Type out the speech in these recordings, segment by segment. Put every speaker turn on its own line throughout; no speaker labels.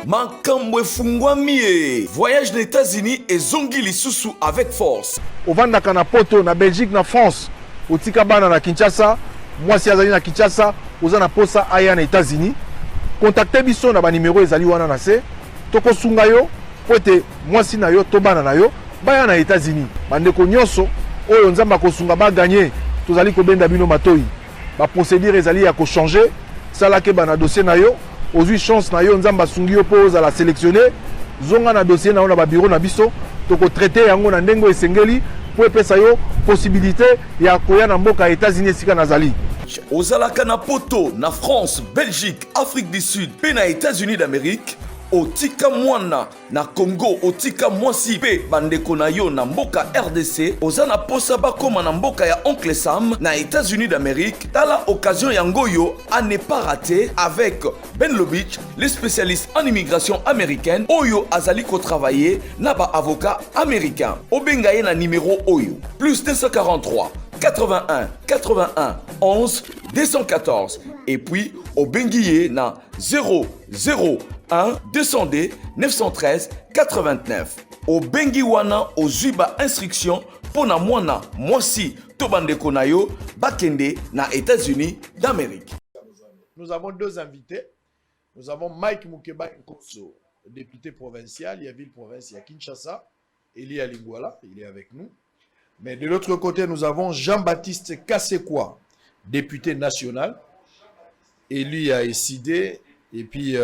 Makambo efungwami. Voyage aux États-Unis et zongi lisusu avec force.
Ovandaka na poto na Belgique na France. Otika bana na Kinshasa, mwasi azali na Kinshasa, oza na posa aya na États-Unis. Contactez biso na ba numéro ezali wana na se. Toko sunga yo, pote mwasi na yo to bana na yo, baya na États-Unis. Bandeko nyonso oyo nzamba ko sunga ba gagner, tozali ko benda bino matoi. Ba procédure ezali ya ko changer, sala ke bana dossier na yo, ozui chance na yo nzamba sungi yo po za la sélectionner. Zonga na dossier na yo na ba bureau na biso, toko traiter yango na ndengo esengeli. Pour epesa yo possibilité ya koya na mboka États-Unis sika nazali.
Ozalaka na poto na France, Belgique, Afrique du Sud, pe na États-Unis d'Amérique. Otika mwana na Congo, otika mwasi pe bandeko na yo na mboka RDC. Ozana posa bakoma na mboka ya Oncle Sam na États-Unis d'Amérique. Tala occasion yango yo à ne pas rater avec Ben Lobich, le spécialiste en immigration américaine. Oyo azali ko travailler na ba avocat américain. Obengaye na numéro Oyo plus 243 81 81 11 214 et puis Obengiye na 001 200D 913 89. Obengi wana ozuiba instruction pona mwana mwasi to bandeko na yo bakende na États-Unis d'Amérique.
Nous avons deux invités. Nous avons Mike Mukeba Nkoso, député provincial, il y a ville-province, il y a Kinshasa, Eli Alingwala, il est avec nous. Mais de l'autre côté, nous avons Jean-Baptiste Kassekwa, député national, élu à SID, et puis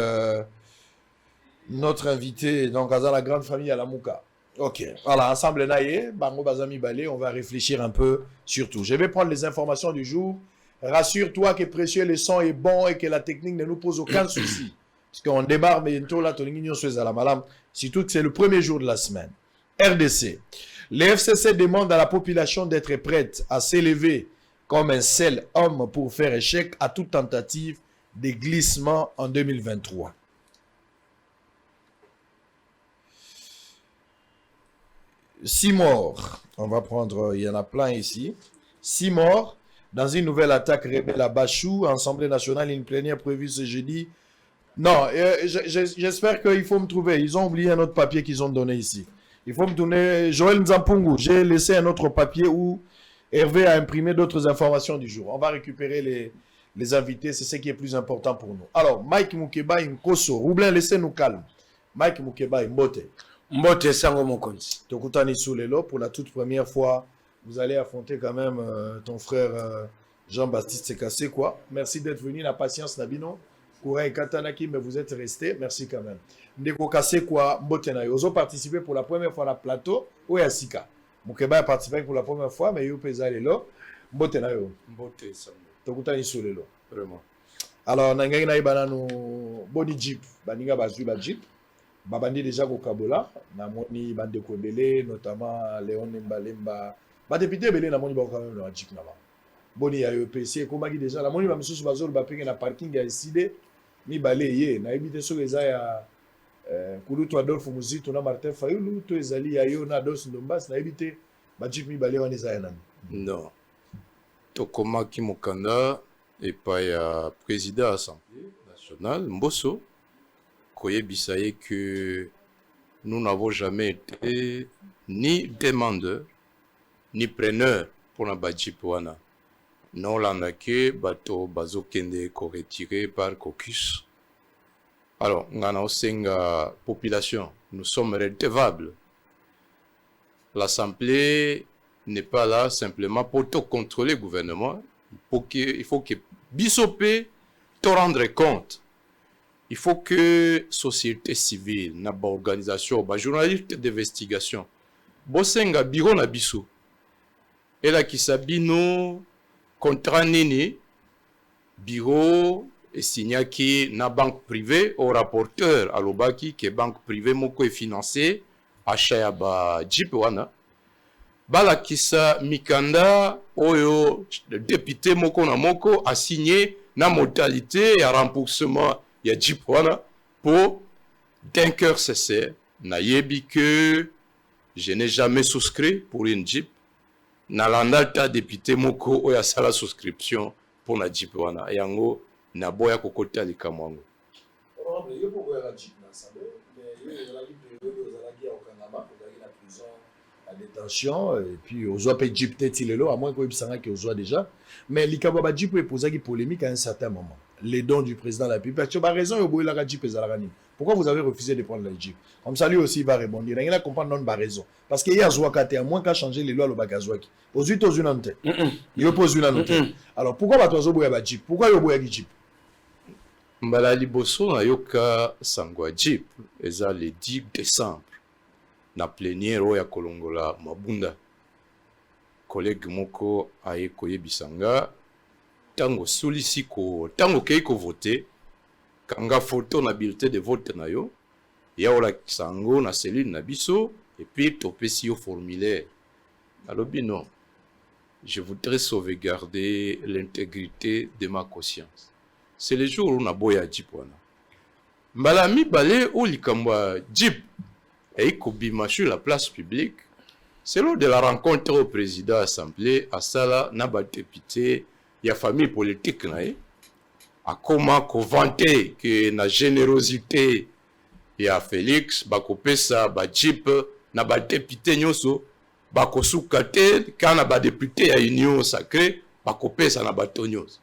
notre invité, donc à la grande famille à la Mouka. Ok, voilà, ensemble, Bango Bazami Balé, on va réfléchir un peu sur tout. Je vais prendre les informations du jour. Rassure-toi que précieux le son est bon et que la technique ne nous pose aucun souci. Parce qu'on démarre bientôt là, surtout que c'est le premier jour de la semaine. RDC. Le FCC demande à la population d'être prête à s'élever comme un seul homme pour faire échec à toute tentative de glissement en 2023. Six morts. On va prendre, il y en a plein ici. 6 morts dans une nouvelle attaque rebelle à Bachou, Assemblée nationale, une plénière prévue ce jeudi. Non, j'espère qu'il faut me trouver. Ils ont oublié un autre papier qu'ils ont donné ici. Il faut me donner Joël Nzampungu. J'ai laissé un autre papier où Hervé a imprimé d'autres informations du jour. On va récupérer les invités. C'est ce qui est plus important pour nous. Alors, Mike Mukeba Nkoso. Roublin, laissez-nous calme. Mike Mukeba Mbote.
Mbote Sango Mokonzi.
Tokutani Soulelo. Pour la toute première fois, vous allez affronter quand même ton frère Jean-Baptiste Kassekwa. Merci d'être venu. La patience, Nabino. Koura et Katanaki, mais vous êtes restés. Merci quand même. Ndeko Kassekwa Mbotena. Ils ont participé pour la première fois à la plateau. Ou à Sika. Mukeba a participé pour la première fois, mais il y a là. Mbotena.
Mbote Sango.
Tokutani Soulelo.
Vraiment.
Alors, Nangay na ibanano body jeep. Baninga bazui ba jeep. Babandi déjà au Kabola. Namoni bandeko belé, notamment Léon Mbalemba. Ba député belé namoni ba quand même na jeep na ba. Boni ya EPC komaki déjà namoni ba misusu bazol ba penge na parking ya SID mi balé ye na ebité so eza ya Kulutu Adolphe Muzito na Martin Fayulu to ezali ya yo na Dos Ndombas na ebité ba jeep mi balé wana eza ya nani.
Non. Tokomaki mokanda et pas ya président de l'Assemblée nationale Mbosso koyebisaye que nous n'avons jamais été ni demandeurs ni preneurs pour la Badjip wana. Non, l'anake, bateau, bazo kende, ko retiré par caucus. Alors, ngana osenga population, nous sommes redevables. L'Assemblée n'est pas là simplement pour te contrôler le gouvernement. Il faut que Bissopé te rendre compte. Il faut que société civile, naba organisation, ba journaliste d'investigation, bosenga bureau na biso. Et là qui sabino contrat nini bureau et signaki na banque privée au rapporteur alobaki que banque privée moko est financé achat ya ba jeep wana bala kisa mikanda oyo député moko na moko a signé na modalité ya remboursement ya jeep wana pour d'un cœur sincère na yebi que je n'ai jamais souscrit pour une jeep. Nalanda ta député moko oya sala souscription pour na jeep wana yango na boya kokota likamwango.
Honorable, yo poko ya jeep na
détention et puis aux autres Jeep Tetilelo à moins qu'on ait que aux déjà mais l'ikababa Jeep peut poser une polémique à un certain moment les dons du président de la République tu as raison au bout la Jeep pourquoi vous avez refusé de prendre la Jeep comme ça lui aussi il va répondre il a comprendre non pas raison parce qu'il y a Zouakate à moins qu'à changer les lois le bagazouaki aux 8 aux une antenne il oppose une antenne alors pourquoi va toi au Jeep pourquoi il y a Jeep
mbala liboso na yoka sangwa Jeep eza le 10 décembre na plénière oya kolongola mabunda collègue moko aye koyebisanga tango solisi ko tango kei ko voter kanga photo na bulletin de vote na yo ya ola sango na cellule na biso et puis topesi yo formulaire alobi non je voudrais sauvegarder l'intégrité de ma conscience c'est le jour où na boya Jeep wana mbala mibale o likamba Jeep et kobima sur la place publique, c'est lors de la rencontre au président assemblée à Sala Naba député, il y a famille politique à comment vanter que na générosité il y a Félix bakopesa ba Jeep na ba député nyoso bakosukate kana ba député ya union sacrée bakopesa na ba tonyos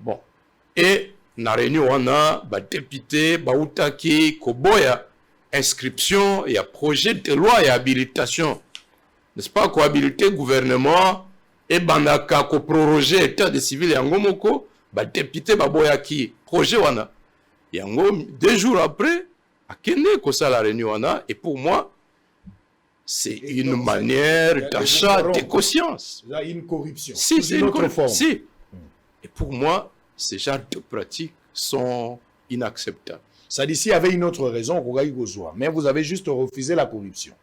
bon et na réunion wana ba député bautaki koboya inscription et à projet de loi et habilitation. N'est-ce pas cohabilité gouvernement et bandaka ko proroger état de civil yango moko ba député baboyaki projet wana yango 2 jours après akende ko sala réunion wana et pour moi c'est une manière d'achat de conscience.
Là une corruption.
Si c'est une autre forme. Si.
Et
pour moi ces genres de pratiques sont inacceptables.
Ça dit, s'il y avait une autre raison, mais vous avez juste refusé la corruption.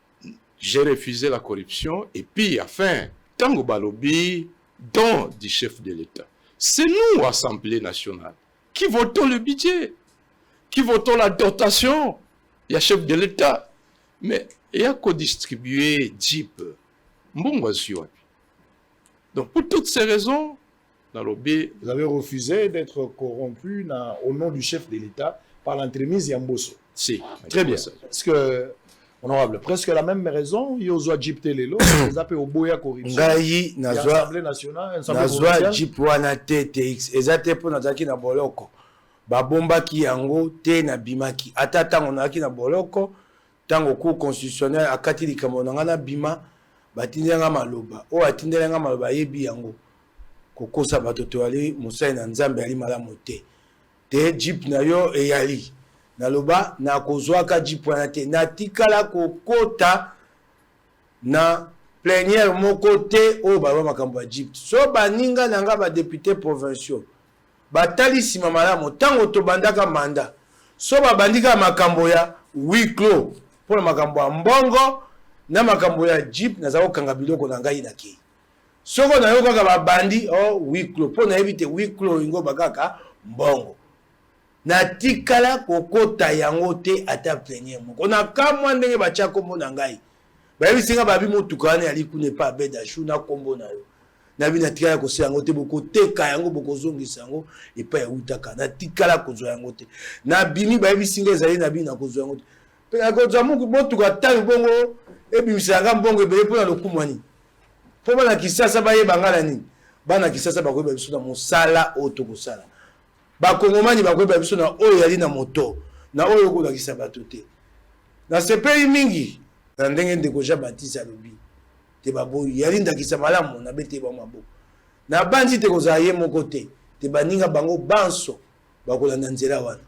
J'ai refusé la corruption et puis, enfin, Tango Balobi, don du chef de l'État. C'est nous, Assemblée nationale, qui votons le budget, qui votons la dotation. Il y a chef de l'État. Mais il y a qu'à distribuer Jeep. Donc, pour toutes ces raisons,
vous avez refusé d'être corrompu au nom du chef de l'État par l'entremise Yamboso.
Si,
très bien. Parce que, honorable, presque la même raison, il y a Jeep Telelo, ils appellent au Boya corruption.
Ngai,
l'Assemblée nationale,
Nazwa Jeep wana TTX, ezate po nazaki na boloko. Babomba ki yango te na bimaki. Ata tango nazaki na boloko, tango cour constitutionnel akati likambo na bima, batindenga maloba. O atindenga maloba yebi yango. Kokosa bato to ali musai na nzambe ali malamu te. Te Jeep na yo eyali naloba na kozwaka Jeep wana te na tikala kokota na plénière moko te o baba makambo ya Jeep so baninga nanga ba député provinciaux batali sima malamu tango to bandaka manda so babandika makambo ya huis clos pour makambo ya mbongo na makambo ya Jeep na zako kanga biloko na ngai na ki soko na yo kaka babandi o huis clos pour na éviter huis clos ingo bakaka mbongo na tikala kokota yango te ata plénière moko na kamwa ndenge batia kombo na ngai bayebi singa babi motuka wana ali kune pa beda shu na kombo na yo na bi na tikala ko se yango te boko teka yango boko zongisa yango e pa ya utaka na tikala ko zo yango te na bimi bayebi singa ezali na bi na ko zo yango te pe na ko zo motuka tali bongo e bimisanga mbongo ebele pona lokumwani po bana kisasa baye bangala nini bana kisasa bakoyeba biso na mosala oto kosala bakongomani bakoyeba biso na oyo yali na moto na oyo kolakisa bato te na sepeli mingi na ndenge ndeko Jean Baptiste alobi te baboyi yali ndakisa malamu na bete ba maboko na bandi te kozala ye moko te te baninga bango banso bakolanda nzela wana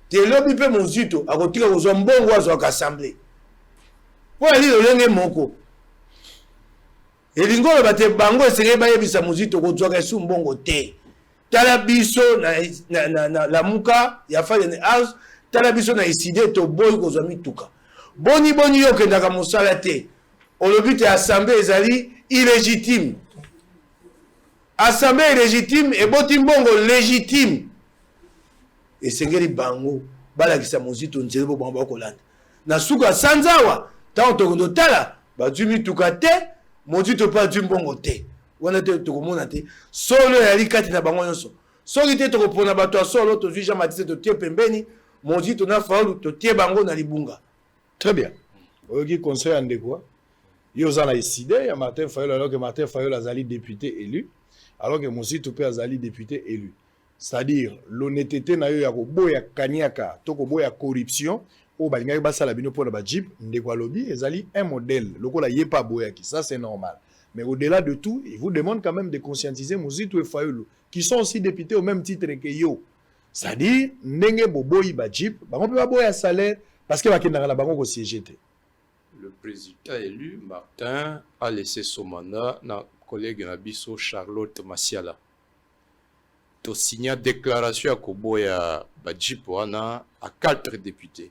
te lobi mpe mozito akotika kozwa mbongo azwaka assemblée po yali lolenge moko elingo oloba te bango esengeli bayebisa mozito kozwaka esu mbongo te tala biso na la muka ya fale ne house tala biso na iside to boy kozwa mituka boni yo kendaka mosala te olobi te assemblée ezali illégitime assemblée illégitime eboti mbongo légitime esengeli bango balakisa mozito nzela bo bango bakolanda na suka sanzawa tango tokondo tala bazwi mituka te mozito pa azwi mbongo te wana te tokomona te solo yali kati na bango nyonso soki te tokopona bato ya solo tozwi Jean Baptiste totie pembeni Mozito na faulu to tie bango na libunga.
Très bien. Oyoki conseil en de quoi? Yoza na décidé, il y a Martin Fayol, alors que Martin Fayol a zali député élu, alors que Mozito pe a zali député élu. C'est-à-dire, l'honnêteté na yo ya koboya kaniaka, to koboya corruption, o balinga basala bino pour la Jeep, ndeko lobi, ezali un modèle. Lokola yepa boyaki, ça c'est normal. Mais au-delà de tout, il vous demande quand même de conscientiser Mozito et Fayolo, qui sont aussi députés au même titre que yo. C'est-à-dire, ndenge boboyi ba Jeep, bango pe baboya salaire, parce que bakendaka na bango ko siégete.
Le président élu, Martin, a laissé son mandat na collègue Nabiso Charlotte Massiala. To signer déclaration à Koboya Badjipoana à 4 députés.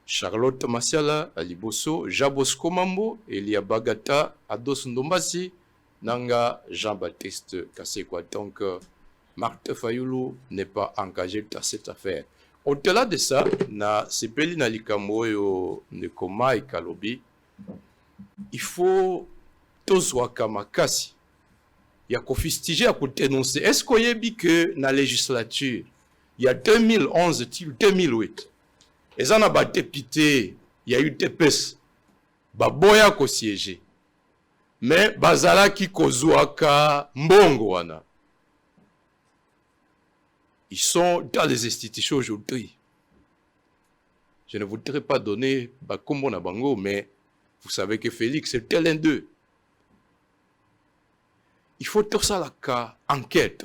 Charlotte Massiala, Aliboso, Jabosco Mambo, Elia Bagata, Ados Ndombasi, Nanga, Jean-Baptiste Kassekwa. Donc, Martin Fayulu n'est pas engagé dans cette affaire. Au-delà de ça, na sepeli na likamoyo nekoma et kalobi, il faut tozwa kamakasi. Ya kofistiger à dénoncer. Est-ce qu'on y a dit que dans la législature, il y a 2011, 2008, et en a battu pité, il y a eu des pes, baboya ko siéger. Mais bazala ki kozwaka mbongo wana. Ils sont dans les institutions aujourd'hui. Je ne voudrais pas donner Bakombo na bango, mais vous savez que Félix était l'un d'eux. Il faut tout ça la enquête,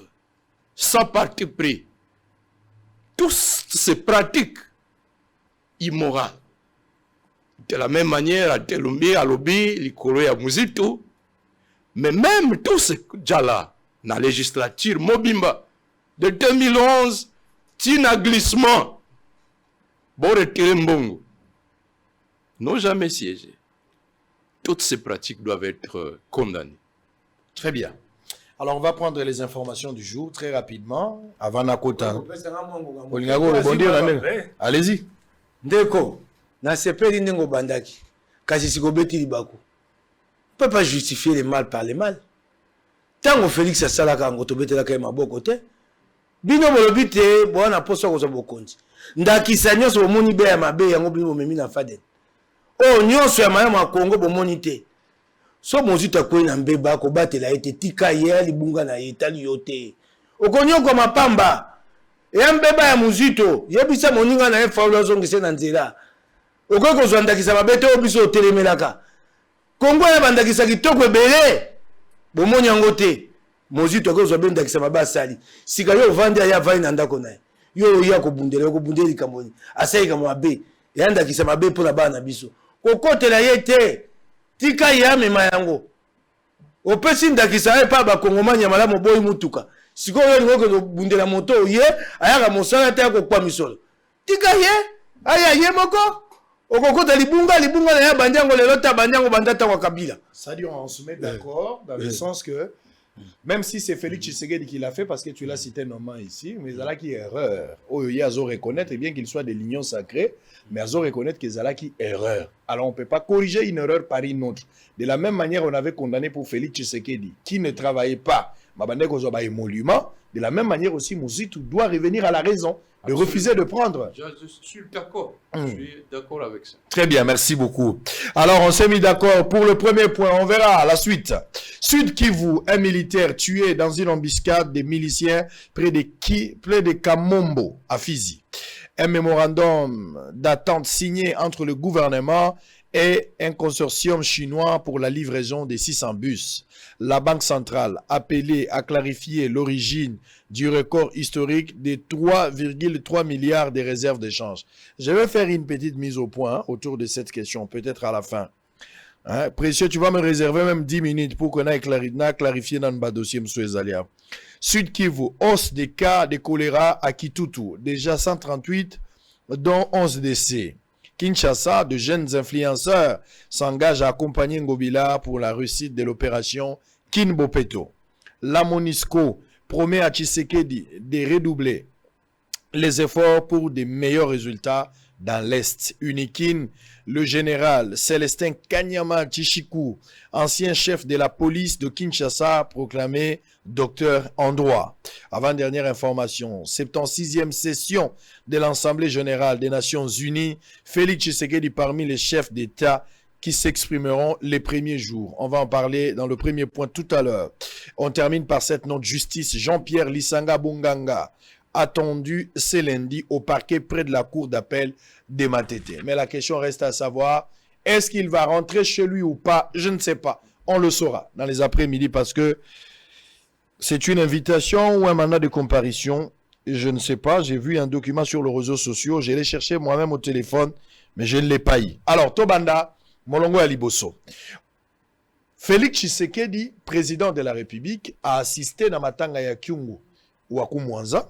sans parti pris. Toutes ces pratiques immorales. De la même manière, à Telombi, à Lobi, Likolo et à Muzito, mais même tous ces gens-là, dans la législature, Mobimba, de 2011, Tina glissement, Bore Mbongo, n'ont jamais siégé. Toutes ces pratiques doivent être condamnées.
Très bien. Alors, on va prendre les informations du jour très rapidement. Avant Nakota. Allez-y.
Ndeko, na sepeli nengo bandaki. Kasi sikobeti libako. On ne peut pas justifier le mal par le mal. Tango Félix asalaka ngo tobetelaka maboko te. Bino bolobi te bona poso ko bokonzi. Ndakisa nyonso bomoni be ya mabe yango bino memi na faden. Oh nyonso ya mayama Kongo bomoni te. So Mozito akwe na mbeba ko batela ete tika ye libunga na etali yote. Okonyo ko mapamba. Ya mbeba ya Mozito, yebisa moninga na efaula zongise na nzela. Okoko zwandakisa mabete obiso telemelaka. Kongo ya bandakisa kitoko ebele. Bomoni yango te. Mozito ko zwabendakisa mabasali. Sika yo vandi ya vai na ndako na. Yo ya ko bundeli kamoni. Asai kama mabe. Yandakisa mabe pona bana biso. Kokotela yete. Tika ya mema yango. Opesi ndakisa pa ba kongomanya malamu boy mutuka. Siko yo ngoko bundela moto ye ayaka mosala te ko kwa misolo. Tika ye aya ye moko. Okokota libunga na ya bandiango lelo ta bandiango bandata kwa kabila.
Ça dit on se met d'accord dans le sens que même si c'est Félix Tshisekedi qui l'a fait parce que tu l'as cité nommément ici, mais Zala qui erreur. Oh il y a à reconnaître et bien qu'il soit de l'union sacrée, mais à reconnaître que Zala qui erreur. Alors on peut pas corriger une erreur par une autre. De la même manière on avait condamné pour Félix Tshisekedi qui ne travaillait pas. Mabandeko zoba émolument. De la même manière aussi Mozito doit revenir à la raison. De refuser de prendre.
Je suis d'accord. Je suis d'accord avec ça.
Très bien, merci beaucoup. Alors, on s'est mis d'accord pour le premier point. On verra la suite. Sud Kivu, un militaire tué dans une embuscade des miliciens près de Kamombo, à Fizi. Un mémorandum d'attente signé entre le gouvernement et un consortium chinois pour la livraison des 600 bus. La Banque centrale appelée à clarifier l'origine du record historique de 3,3 milliards de réserves d'échange. Je vais faire une petite mise au point autour de cette question, peut-être à la fin. Hein? Précieux, tu vas me réserver même 10 minutes pour qu'on aille clarifier dans le dossier, M. Ezalia. Sud Kivu, hausse des cas de choléra à Kitutu, déjà 138, dont 11 décès. Kinshasa, de jeunes influenceurs s'engagent à accompagner Ngobila pour la réussite de l'opération Kinbopeto. La MONUSCO promet à Tshisekedi de redoubler les efforts pour de meilleurs résultats dans l'Est. Unikin, le général Célestin Kanyama Chichikou, ancien chef de la police de Kinshasa, proclamé docteur en droit. Avant-dernière information, 76e session de l'Assemblée générale des Nations Unies, Félix Tshisekedi parmi les chefs d'État qui s'exprimeront les premiers jours. On va en parler dans le premier point tout à l'heure. On termine par cette note justice. Jean-Pierre Lisanga Bonganga, attendu ce lundi au parquet près de la cour d'appel de Matete. Mais la question reste à savoir, est-ce qu'il va rentrer chez lui ou pas? Je ne sais pas. On le saura dans les après-midi parce que c'est une invitation ou un mandat de comparution. Je ne sais pas. J'ai vu un document sur les réseaux sociaux. Je l'ai cherché moi-même au téléphone, mais je ne l'ai pas eu. Alors, Tobanda, Molongo Aliboso. Félix Tshisekedi, président de la République, a assisté dans Matanga ya Kyungu ou à Kumwanza.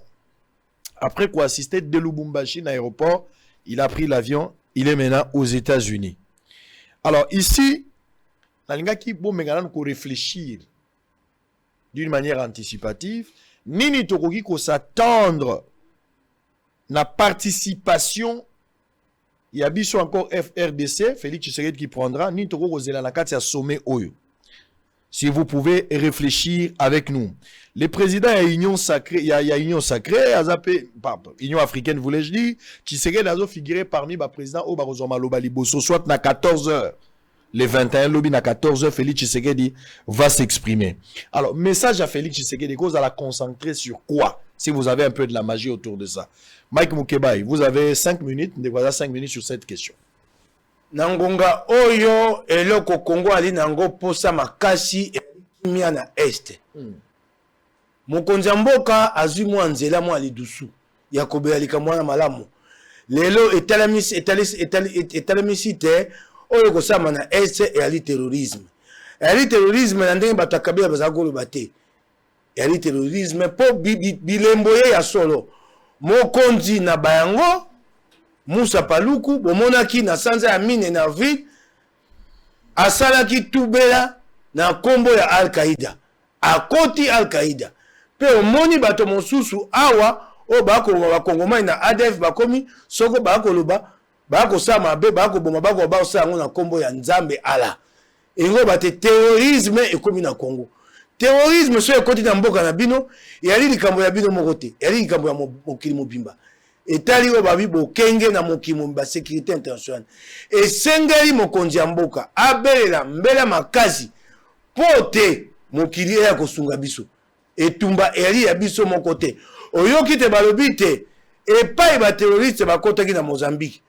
Après quoi assisté de Lubumbashi dans l'aéroport, il a pris l'avion, il est maintenant aux États-Unis. Alors ici, Nalingaki bo menganan ko réfléchir d'une manière anticipative, nini tokoki ko s'attendre na participation. Il y a biso encore FRDC, Félix Tshisekedi qui prendra, ni toko ko zela na kati ya sommet oyo. Si vous pouvez réfléchir avec nous. Les présidents de l'Union sacrée, il y a Union sacrée, Union africaine, voulais-je dire, Tshisekedi a figuré parmi les présidents au Barozoma Lobaliboso, soit à 14h. Les 21 lobby à 14h, Félix Tshisekedi va s'exprimer. Alors, message à Félix Tshisekedi, vous allez la concentrer sur quoi? Si vous avez un peu de la magie autour de ça. Mike Mukebai, vous avez 5 minutes, voilà 5 minutes sur cette question.
Nangonga oyo eloko Congo ali nango posa makasi kimia na este. Mokonzi mboka azwi mwa nzela mwa lidusu ya kobelika mwana malamu. Lelo etalamisi te oyo kosama na este e ali terrorisme. Ali terrorisme na ndenge bato akabila bazakolo bate. Ali terrorisme po bilemboye ya solo. Mokonzi na bayango Moussa Paluku, bomonaki na sanza ya mine na ville, asalaki tubela na kombo ya Al-Qaïda. Akoti Al-Qaïda. Pe omoni bato mosusu awa, o bako wakongomai na ADF bakomi, soko bako luba, bako sama be, bako boma, bako wabao sa na kombo ya Nzambe ala. Engo bate terrorisme ekomi na Congo. Terrorisme so ekoti na mboka na bino, yali likambo ya bino mokote, yali likambo ya mokili mobimba. Etali o babi bokenge na mokimo ba sécurité internationale. Et sengeli mokonzi ya mboka abelela mbela makazi pote mokili ya kosunga biso. Etumba eri ya biso mokote. Oyoki te balobi te epai ba terroriste bakotaki na Mozambique.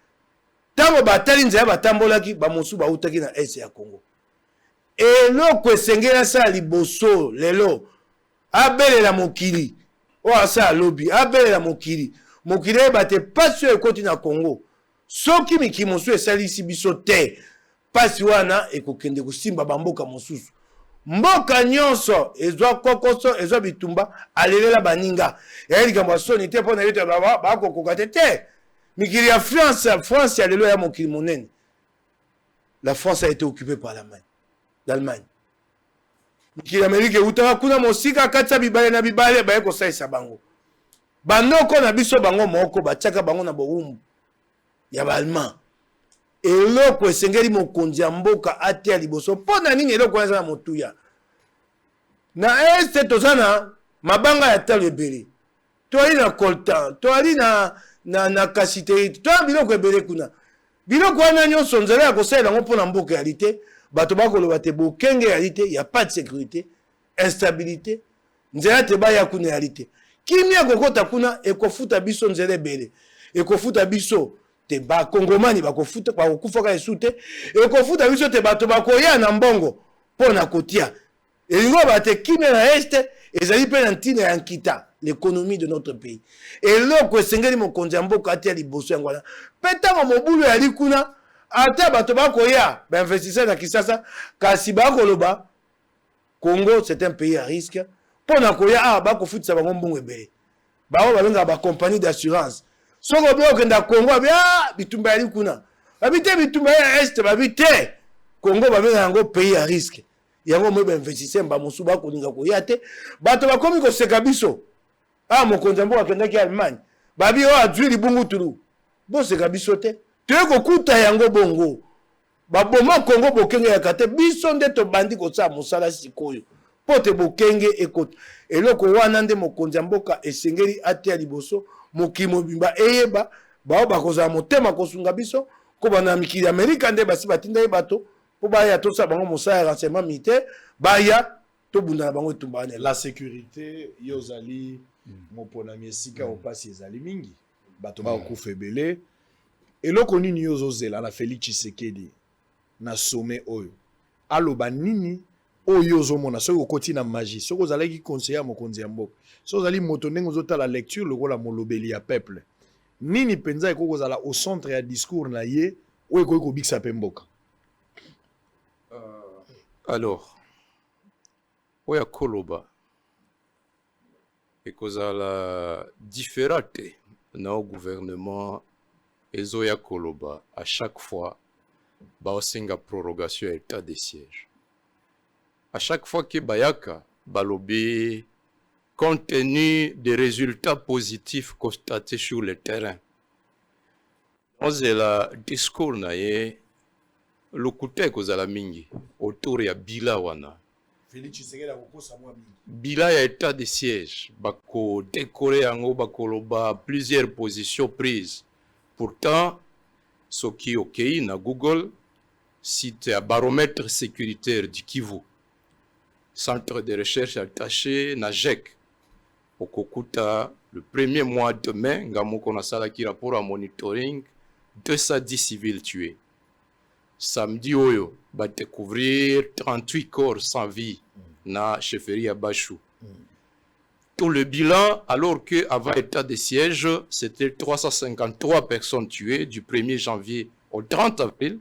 Tango batali nzaya batambolaki ba mosu ba utaki na est ya Congo. Eloko esengela sa liboso lelo abelela mokili. O asa lobi abelela mokili. Mokile bate pasi ekoti na Congo. Soki mikimosu esalisi biso te, pasi wana ekokende kusimba bamboka mosusu. Mboka nyonso ezwa kokoso ezwa bitumba alelela baninga. Ya likambo soni te pona yote bako kokate te. Mikili ya France ya lelo ya mokili monene. La France a été occupée par l'Allemagne. Mikili Amérique utaka kuna mosika katsa bibale na bibale ba eko saisa bango. Banoko na biso bango moko batiaka bango na bowumbu ya balma. Eloko esengeli mokonzi ya mboka atia liboso pona nini eloko eza na motuya. Na este tozana mabanga ya talo ebele. Toali na coltan, toali na kasiterite, toali biloko ebele kuna. Biloko wana nyonso nzela ya kosalela ngo pona mboka ya lite, bato bakoloba te bokenge ya lite, ya pas de sécurité, instabilité, nzela te baya kuna ya lite. Kimia kokota kuna ekofuta biso nzele bele. Ekofuta biso te ba kongomani bakofuta bakofaka esute. Ekofuta biso te bato bakoya na mbongo pona kotia. Elingo bate kimia na este ezali pe na ntina ya nkita l'économie de notre pays. Eloko esengeli mokonzi ya mboka atia liboso yango wana. Petango mobulu ya likuna ata bato bakoya ba investisseur na Kisasa kasi bakoloba Congo c'est un pays à risque. Pona koya bako futisa bango mbongo ebele. Bawo balenga ba compagnie d'assurance. Soko byo kenda Congo bya bitumba yali kuna. Babite bitumba ya est babite. Congo babenga yango pays à risque. Yango mwebe investisseur ba musu bako linga koya te. Bato bakomi ko seka biso. Mokonzi mboka kenda ki Allemagne. Babi o adwi libungu tulu. boseka biso te toye kokuta yango bongo baboma Congo bokenge ya kate biso nde tobandi kosala mosala sikoyo po te bokenge ekota eloko wana nde mokonzi ya mboka esengeli atia liboso mokili mobimba eyeba bao bakozala motema kosunga biso ko bana mikili Amerika nde basi batinda ye bato po baya tosala bango mosala ya renseignement militaire baya tobunda na bango etumbane
la sécurité yozali moponami esika opasi ezali mingi bato bakufa ebele eloko nini yozozela na Félix Tshisekedi na sommet oyo aloba nini oyo ozomona soki okoti na magie soki ozalaki conseiller ya mokonzi ya mboka soki ozali moto ndenge ozotala lecture lokola molobeli ya peuple nini mpenza ekoki kozala au centre ya discours na ye oyo ekoki kobikisa mpe mboka
alors oya koloba ekozala différent te na au gouvernement ezoya koloba à chaque fois baosenga prorogation ya état de siège à chaque fois que bayaka balobi compte tenu des résultats positifs constatés sur le terrain ozela discours na ye lokuta ekozala mingi autour ya bila wana
Félix Tshisekedi akokosa mwa mingi
bila ya état de siège bako décorer yango bakoloba plusieurs positions prises pourtant soki okei na Google site ya baromètre sécuritaire du Kivu centre de recherche attaché na JEC okokuta le premier mois de mai ngamoko nasalaki rapport à monitoring 210 civils tués samedi oyo ba découvrir 38 corps sans vie na chefferie ya Bashu. Tout le bilan, alors que avant état de siège, c'était 353 personnes tuées du 1er janvier au 30 avril.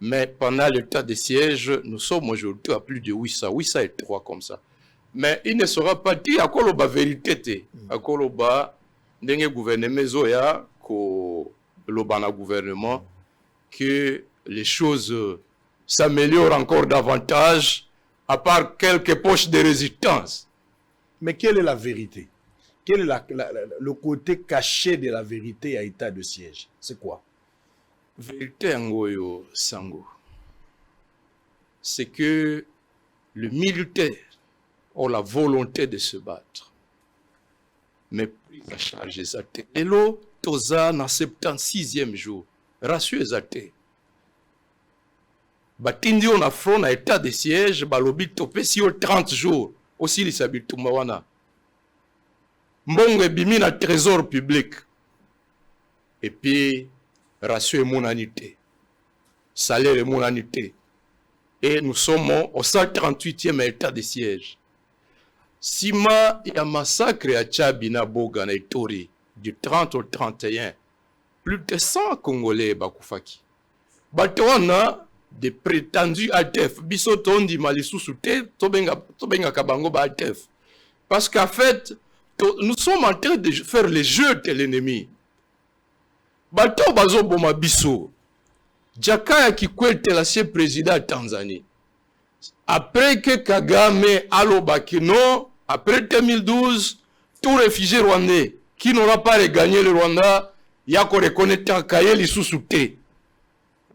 Mais pendant l'état de siège, nous sommes aujourd'hui à plus de 803 comme ça. Mais il ne sera pas dit à quoi la vérité. À quoi le gouvernement zoya ko le gouvernement que les choses s'améliorent encore davantage à part quelques poches de résistance.
Mais quelle est la vérité? Quel est le côté caché de la vérité à état de siège? C'est quoi?
Vérité Ngoyo Sango, c'est que le militaire a la volonté de se battre, mais pris à charge exacte. Et là, toza na 76e jour, rassure exacte. Batindi on a front à état de siège, balobi topé si 30 jours, aussi les sabitumba wana. Mbongo bimi na trésor public. Et puis, ratio et monanité, salaire et monanité. Et nous sommes au 138e état de siège. Sima y a massacre à Tchabina Boga na Itori du 30 au 31. Plus de 100 Congolais bakufaki. Batona des prétendus ATF. Biso tondi malisu soute tobenga kabango ba ATF. Parce qu'en fait, nous sommes en train de faire le jeu de l'ennemi. Bato bazo boma biso. Jakaya Kikwete l'ancien président de Tanzanie. Après que Kagame Alobakino, après 2012, tout réfugié rwandais qui n'aura pas regagné le Rwanda, yako reconnaître Kayeli Susute.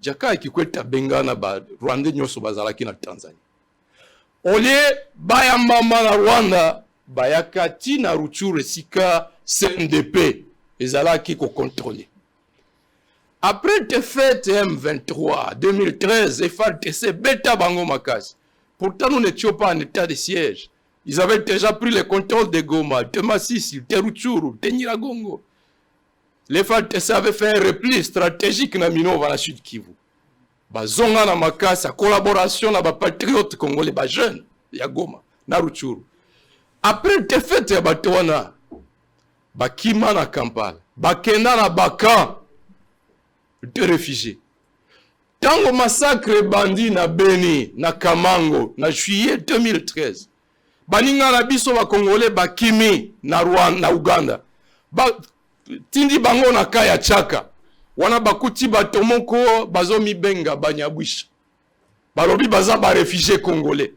Jakaya Kikwete bengana ba Rwandais nyoso bazalaki na Tanzanie. Ole bayamba na Rwanda, bayakati na Rutshuru sika CNDP ezalaki ko contrôler. Après les fêtes M23, 2013, FARDC, Beta Bango Makasi. Pourtant, nous n'étions pas en état de siège. Ils avaient déjà pris le contrôle de Goma, de Massissi, de Rutshuru, de Nyiragongo. Les FARDC avaient fait un repli stratégique na Minova, la Sud Kivu. Bazonga na Makasi, en collaboration avec les patriotes congolais, les jeunes, ya Goma, na Rutshuru. Après les fêtes ya Batouana, Bakima na Kampala, Bakenda na Bakan, de réfugiés. Tant au massacre bandi na Beni, na Kamango, na juillet 2013, baninga na biso ba Congolais bakimi na Rwanda, na Uganda. Tindi bango na kaya chaka. Wana bakuti batomoko bazomi benga banyabwisha. Balobi baza ba réfugiés congolais.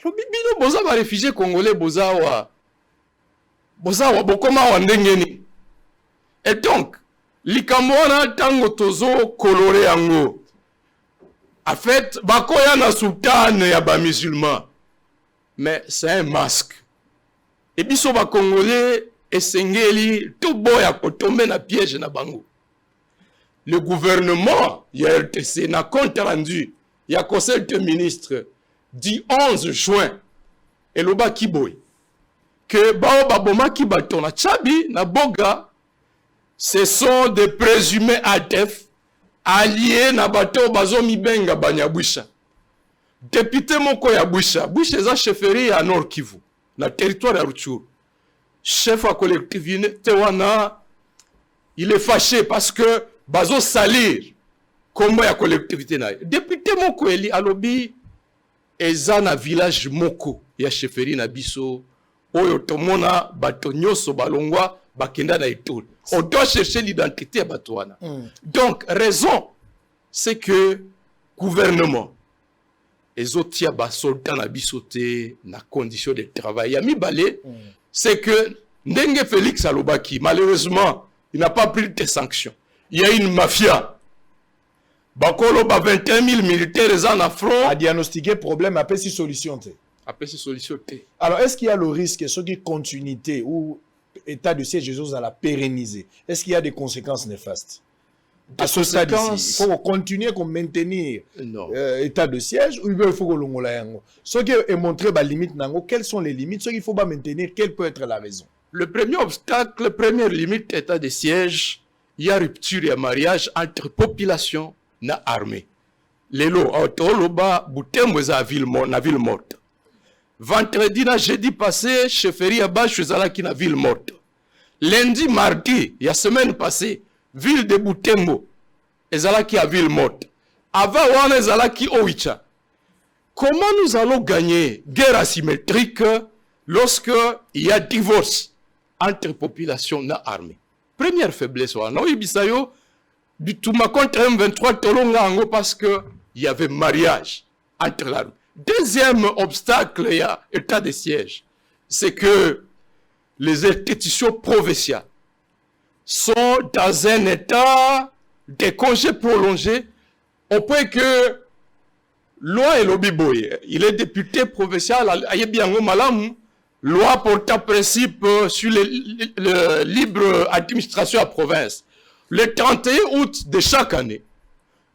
Lobi bino boza ba réfugiés congolais bozawa bokoma wa ndengeni. Et donc likambo wana tango tozo coloré yango. En fait, bakoya na sultan ya ba musulman. Mais c'est un masque. Et biso ba congolais esengeli tout boya ko tomber na piège na bango. Le gouvernement ya RTC na compte rendu ya conseil de ministres du 11 juin et loba kiboy que bao baboma ki batona Tchabi na Boga, ce sont des présumés ADF alliés na bato bazo mibenga banyabwisha. Député moko ya Bwisha, Bwisha eza chefferie ya Nord Kivu, na territoire ya Rutshuru. Chef à collectivité wana, il est fâché parce que bazo salir kombo ya collectivité na. Député moko eli alobi eza na village moko ya chefferie na biso oyo tomona bato nyoso balongwa bakenda na Ituri. On doit chercher l'identité ya bato wana. Donc raison c'est que gouvernement ezotia ba soldat na bisote na condition de travail ya mibale c'est que ndenge Félix Alobaki malheureusement il n'a pas pris de sanctions. Il y a une mafia bakolo ba 21 000 militaires en front
à diagnostiquer problème après si solution té.
Après ces solutions té.
Alors est-ce qu'il y a le risque ce qui continuité ou état de siège à la pérenniser? Est-ce qu'il y a des conséquences néfastes? À ce stade ici, il faut continuer à maintenir état de siège ou il faut que l'on ait ce qui est montré la limite, quelles sont les limites, ce qu'il faut pas maintenir, quelle peut être la raison?
Le premier obstacle, la première limite état de siège, il y a rupture et mariage entre population et armée. Lelo, Autoloba, Boutembo est ville morte. Vendredi, jeudi passé, chefferie à Bache, qui na ville morte. Lundi, mardi, il y a semaine passée, ville de Boutembo, ezalaki à ville morte. Avant, on ezalaki Oicha. Comment nous allons gagner guerre asymétrique lorsque il y a divorce entre population et armée? Première faiblesse, on a eu bisayo du Touma contre M23 Tolonga Ango parce que il y avait mariage entre l'armée. Deuxième obstacle, il y a état de siège, c'est que les institutions provinciales sont dans un état de congé prolongé au point que loi et l'obiboye, il est député provincial à Yebiango Malam, loi portant principe sur la libre administration à province. Le 31 août de chaque année,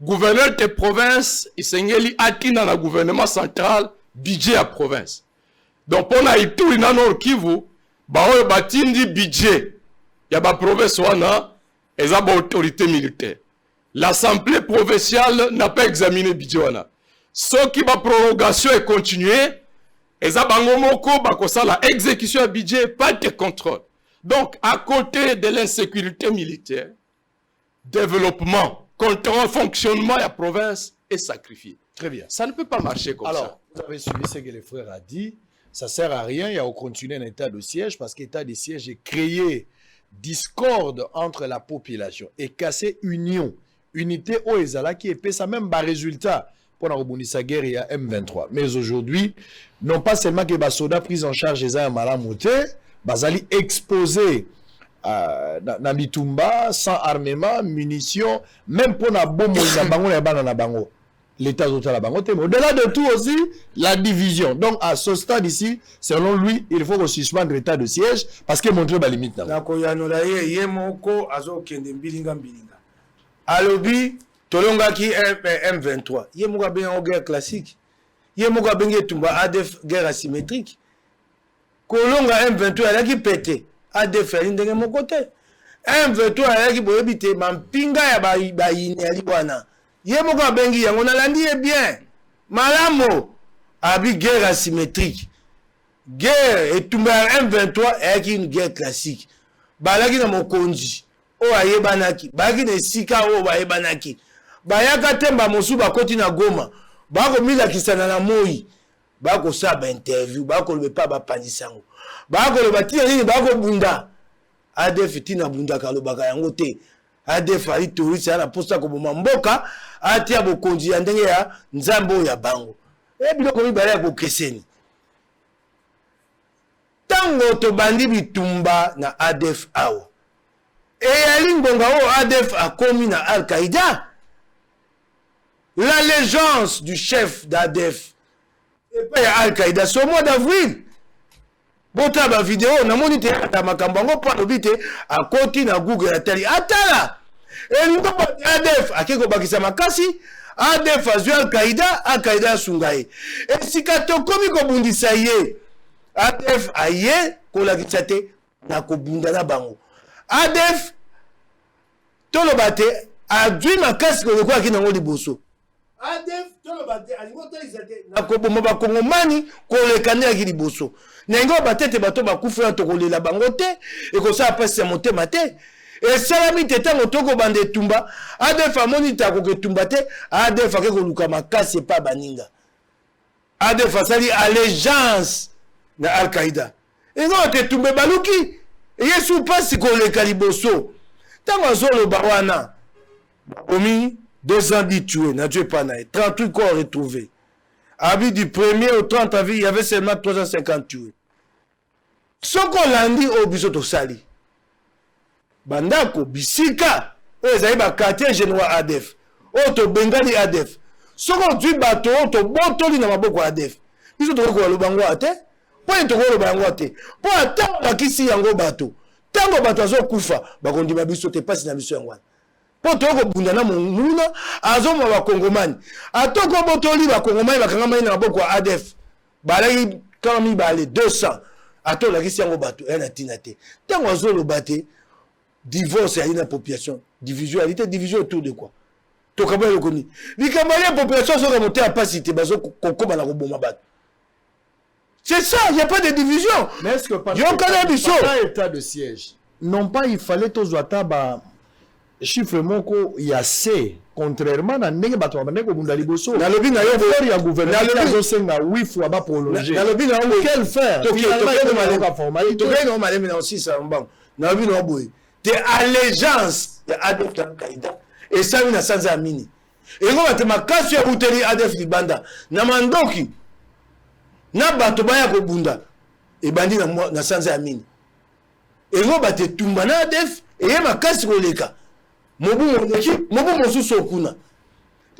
gouverneur de province, Isengeli Atina na gouvernement central, budget à province. Donc pour na Ituri na Nord Kivu, ba batindi budget. Il y a une province wana, et une autorité militaire. L'Assemblée provinciale n'a pas examiné le budget wana. Ce qui va prorogation et continuer, et ça bangomoko bakosa la exécution du budget, pas de contrôle. Donc, à côté de l'insécurité militaire, développement, contrôle, fonctionnement de la province est sacrifié.
Très bien.
Ça ne peut pas marcher comme ça.
Alors, vous avez suivi ce que le frère a dit. Ça ne sert à rien, il y a continuer un état de siège parce que l'état de siège est créé discorde entre la population et casser union, unité au Ezala qui est ça même bas résultat pour la rebondir sa guerre il y a M23. Mais aujourd'hui, non pas seulement que les soldats pris en charge des armes à la montée, bazali exposé na Bitumba sans armement, munitions, même pour la bombe na bango. L'État total bango. Au-delà de tout aussi, la division. Donc à ce stade ici, selon lui, il faut suspendre l'état de siège parce qu'il montre la limite.
Alobi, Tolonga qui M23. Yé mouga ben en guerre classique. Yé mouga ben tumba ADF guerre asymétrique. Kolonga M23 elle a qui pété. ADF elle ndenge mon côté. M23 elle a qui boyebite mampinga ya ba yini aliwana. Yé mouga bengi yango na landi bien. Malamo abi guerre asymétrique. Guerre et tumba M23 elle a qui une guerre classique. Balaki na mokonzi. O ayebanaki baki ne sika o ayebanaki bayaka temba mosu bakoti na Goma bako mila kisana na moi bako saba interview bako le pa ba pandisango bako le batia nini bako bunda ADF tina bunda kalo baka yango te ADF ali touriste ana posta ko boma mboka atia bokonzi ya ndenge ya nzambo ya bango biloko mibale ya kokeseni tango to bandi bitumba na ADF awo eyali ngonga oyo ADF akomi na Al-Qaïda. L'allégeance du chef d'ADF et pas Al-Qaïda, c'est au mois d'avril. Bon, tu as ma vidéo, on a monité à Makambango, pas l'obité, à côté na Google, à télé. Attends et nous avons ADF, à Keko Bakisa Makasi, ADF a joué Al-Qaïda, Al-Qaïda a Sungaï. Et si Kato Komi Kobundi Saye, ADF a yé, Kola Gitsate, na Kobundana Bango. ADF, Tolobate, a joué Makasi, Kolekwa Kinango Liboso. ADF tolobate alimota izate na koboma ba kongomani kolekana ki liboso nengo batete bato bakufa to kolela bango te e ko sa pasi ya motema te e salami te tango toko bande tumba ADF amoni ta ko tumba te ADF ake ko luka makasi pa baninga ADF asali allégeance na Al-Qaïda e ngo te tumbe baluki yesu pasi koleka liboso tango zolo bawana omi 2 ans dit tués, n'a tué pas naï. 38 corps retrouvés. Avis du 1er au 30 avis, il y avait seulement 350 tués. Ce qu'on l'a dit au bisoto sali. Bandako, bisika, ils avaient un quartier génois ADF. Auto bengali ADF. Ce qu'on dit bateau, auto botoli na maboko ADF. Bisoto ko lo bango ate. Point to ko lo bango ate. Po atango bakisi yango bateau. Tango bateau azo kufa, bakondi babisoto pasi na biso yango. Potoko bundana munguna azoma wa Kongomani atoko botoli ba Kongomani bakangama na boko ADF balai kama bale 200 atola kisi yango bato ena tinate tango azolo bate divorce ya ina population division autour de quoi to kaba le koni likambale population so remonter à pasité bazo kokoma na koboma bato c'est ça il y a pas de division
mais est-ce que par état de siège non pas il fallait tous ataba chiffre moko ya C contrairement à ndenge bato bandeko bunda liboso
na lobi na yo
ya gouvernement zo senga 8 fois ba prolonger
na lobi na
quel faire
to no malemi na aussi ça mbang na lobi no boy te allégeance ya ADF Al-Qaïda et ça na sanza amini et ngo bate makasi ya buteli ADF libanda na mandoki na bato baya ko bunda e bandi na sanza amini et ngo bate tumba na ADF et makasi ko leka mobu mosusu okuna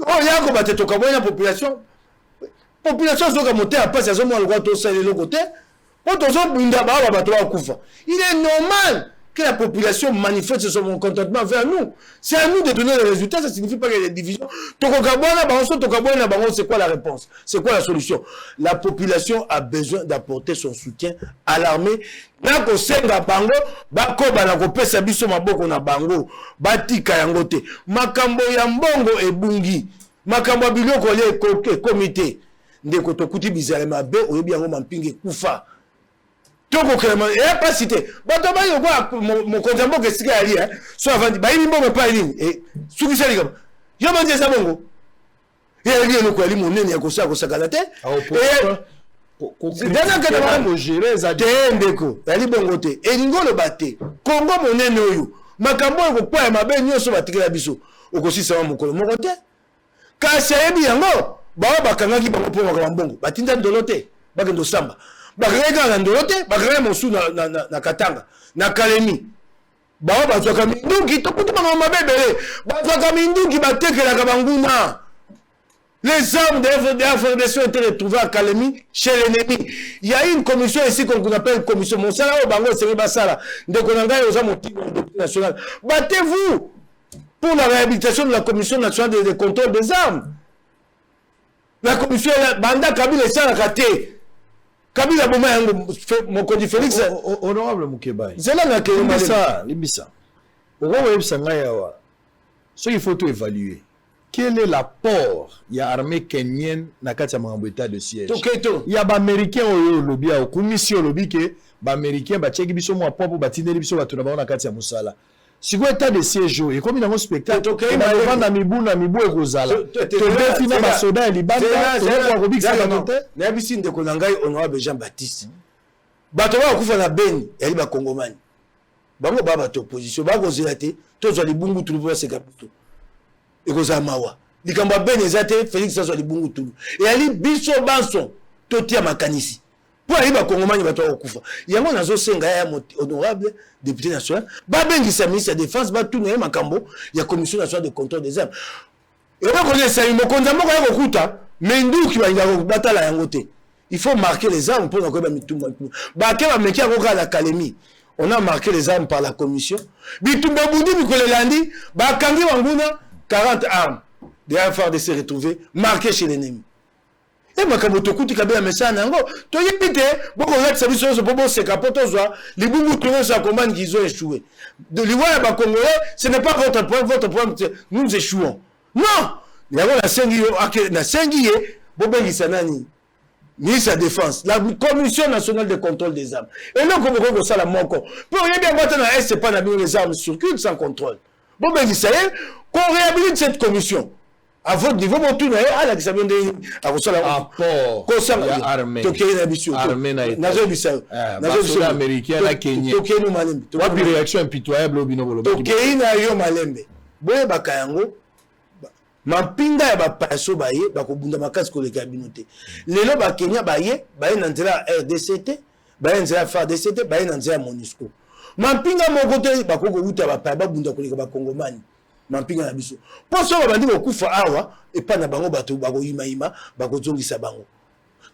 oh yako batetoka boya population soka monter à passe azomo alwa to sale le côté on tozo bunda ba bato ba kufa il est normal que la population manifeste son contentement vers nous. C'est à nous de donner les résultats, ça signifie pas qu'il y a des divisions. C'est quoi la réponse? C'est quoi la solution? La population a besoin d'apporter son soutien à l'armée. Nako senga bango, bako banako pesa biso maboko na bango, batika yangote. Makambo ya mbongo ebungi. Makambo biloko le comité. Ndeko tokuti bizale mabe, oyebi yango mampinge kufa. Toko krema et pas cité bato ba yo kwa mo konzambo ke sika ali so avant ba yimbo me pa nini et suki sali comme yo manje sa bongo et ali no ko ali mo nene ya ko sa ko sakala te dana ke na mo gérer za ndeko ali bongo te et ngolo baté kongo mo nene oyo makambo ko kwa mabe nyoso batikela biso okosisa mo ko mo kote ka sebi yango ba bakangaki bango po makambongo batinda ndolote bakendo samba bakanga na ndolote bakanga mosu na Katanga na Kalemi bawo batwaka minduki tokutuma na mabebele batwaka minduki batekelaka banguna les armes de la fédération étaient retrouvées à Kalemi chez l'ennemi. Il y a une commission ici qu'on appelle commission Monsala au Bango Seri Basala de Konanga et aux hommes national. Battez-vous pour la réhabilitation de la commission nationale de contrôle des armes. La commission Banda Kabila et Sarakate Kabila Boma mon code Félix
honorable Moukebaï.
C'est là que
Libisa. Ce qu'il faut tout évaluer. Quel est l'apport il y a armée kenyenne na kati ya état de siège? Il y a ba américain au lobby au commission lobby que ba américain ba cheki biso mo popo ba tindeli biso ba tuna ba na kati ya musala. Si quoi état de siège et comme dans un spectacle ba vanda mibu e kozala. To defina ba soda libanda to ko bikisa ba monte.
Na bisi ndeko na ngai honorable Jean-Baptiste. Bato ba kufa na Beni eli ba Kongomani. Bango ba to opposition ba ko zelate to zo libungu tulupo se kaputo. Ekoza mawa likamba Beni ezate Félix Sassou libungu tulu et ali biso banso totia makanisi pour aller bakongomani bato okufa yango nazo senga ya honorable député national babengisa ministre de défense batuna ye makambo ya commission nationale de contrôle des armes et ba connaître mokonza moko ya kokuta mais nduki balinga batala yango te il faut marquer les armes pour nakoba mitumba ba ke ba meki akoka l'académie on a marqué les armes par la commission bitumba bundi bikolelandi ba kangi wanguna 40 armes des FARDC retrouvées marquées chez l'ennemi. Et makambo tokuti kabela mesana yango to yipite boko ngati biso so bobo se kapoto zwa libungu tono sa commande qu'ils ont échoué de l'ivoire ba congolais ce n'est pas votre problème nous échouons non yango la sengi yo ake na sengi ye bobengisa nani ministre de la défense la commission nationale de contrôle des armes et non comme ko sala moko pour y bien boîte na est pas na bien les armes circulent sans contrôle bobengisa ye qu'on réhabilite cette commission. À votre niveau, mon tour, à l'examen de
rapport armé. Américain, la Kenya. What réaction impitoyable au binobo.
Tokeina yo malembe. Boye bakayango. Mapinga ya bapaso baye bakobunda makasi koleka binote. Lelo ba Kenya baye nanzela RDCT, baye nanzela FARDC, baye nanzela MONUSCO. Mapinga mokote bakoko buta bapa babunda koleka bakongomani. Mampinga na biso poso babandi kokufa awa epa na bango bato bakoyima bakozongisa bango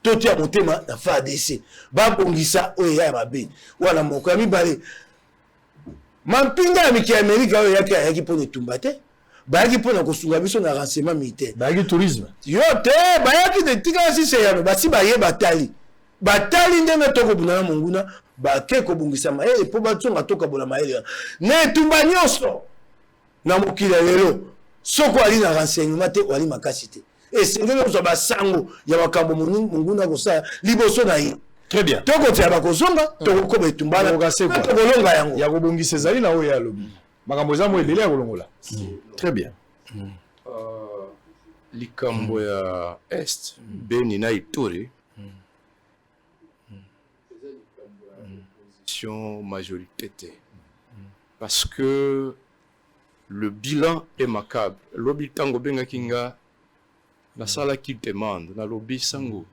toti ya motema na FARDC babongisa oyo ya mabe wana moko ya mibale mampinga ya miki ya Amerika oyo yaki mpona etumba te bayaki mpona kosunga biso na renseignement militaire
bayaki tourisme
yo te bayaki de tika si seyano basi baye batali ndenge tokobunda na monguna bake kobongisa mayele po batsonga tokabola mayele na etumba nyonso na mokili lelo soko ali na renseignement te wali makasi te esengeli kozwa basango ya makambo monguna kosala liboso na ye
très bien
tokotia bakozonga tokokoba etumbana tokolonga yango
ya kobongisa ezali na oyo ya lobi makambo eza mo ebele ya kolongola très bien
likambo ya est Beni na Ituri majorité te parce que le bilan est macabre. Lobi tango benga kinga la sala qui demande na lobi sango.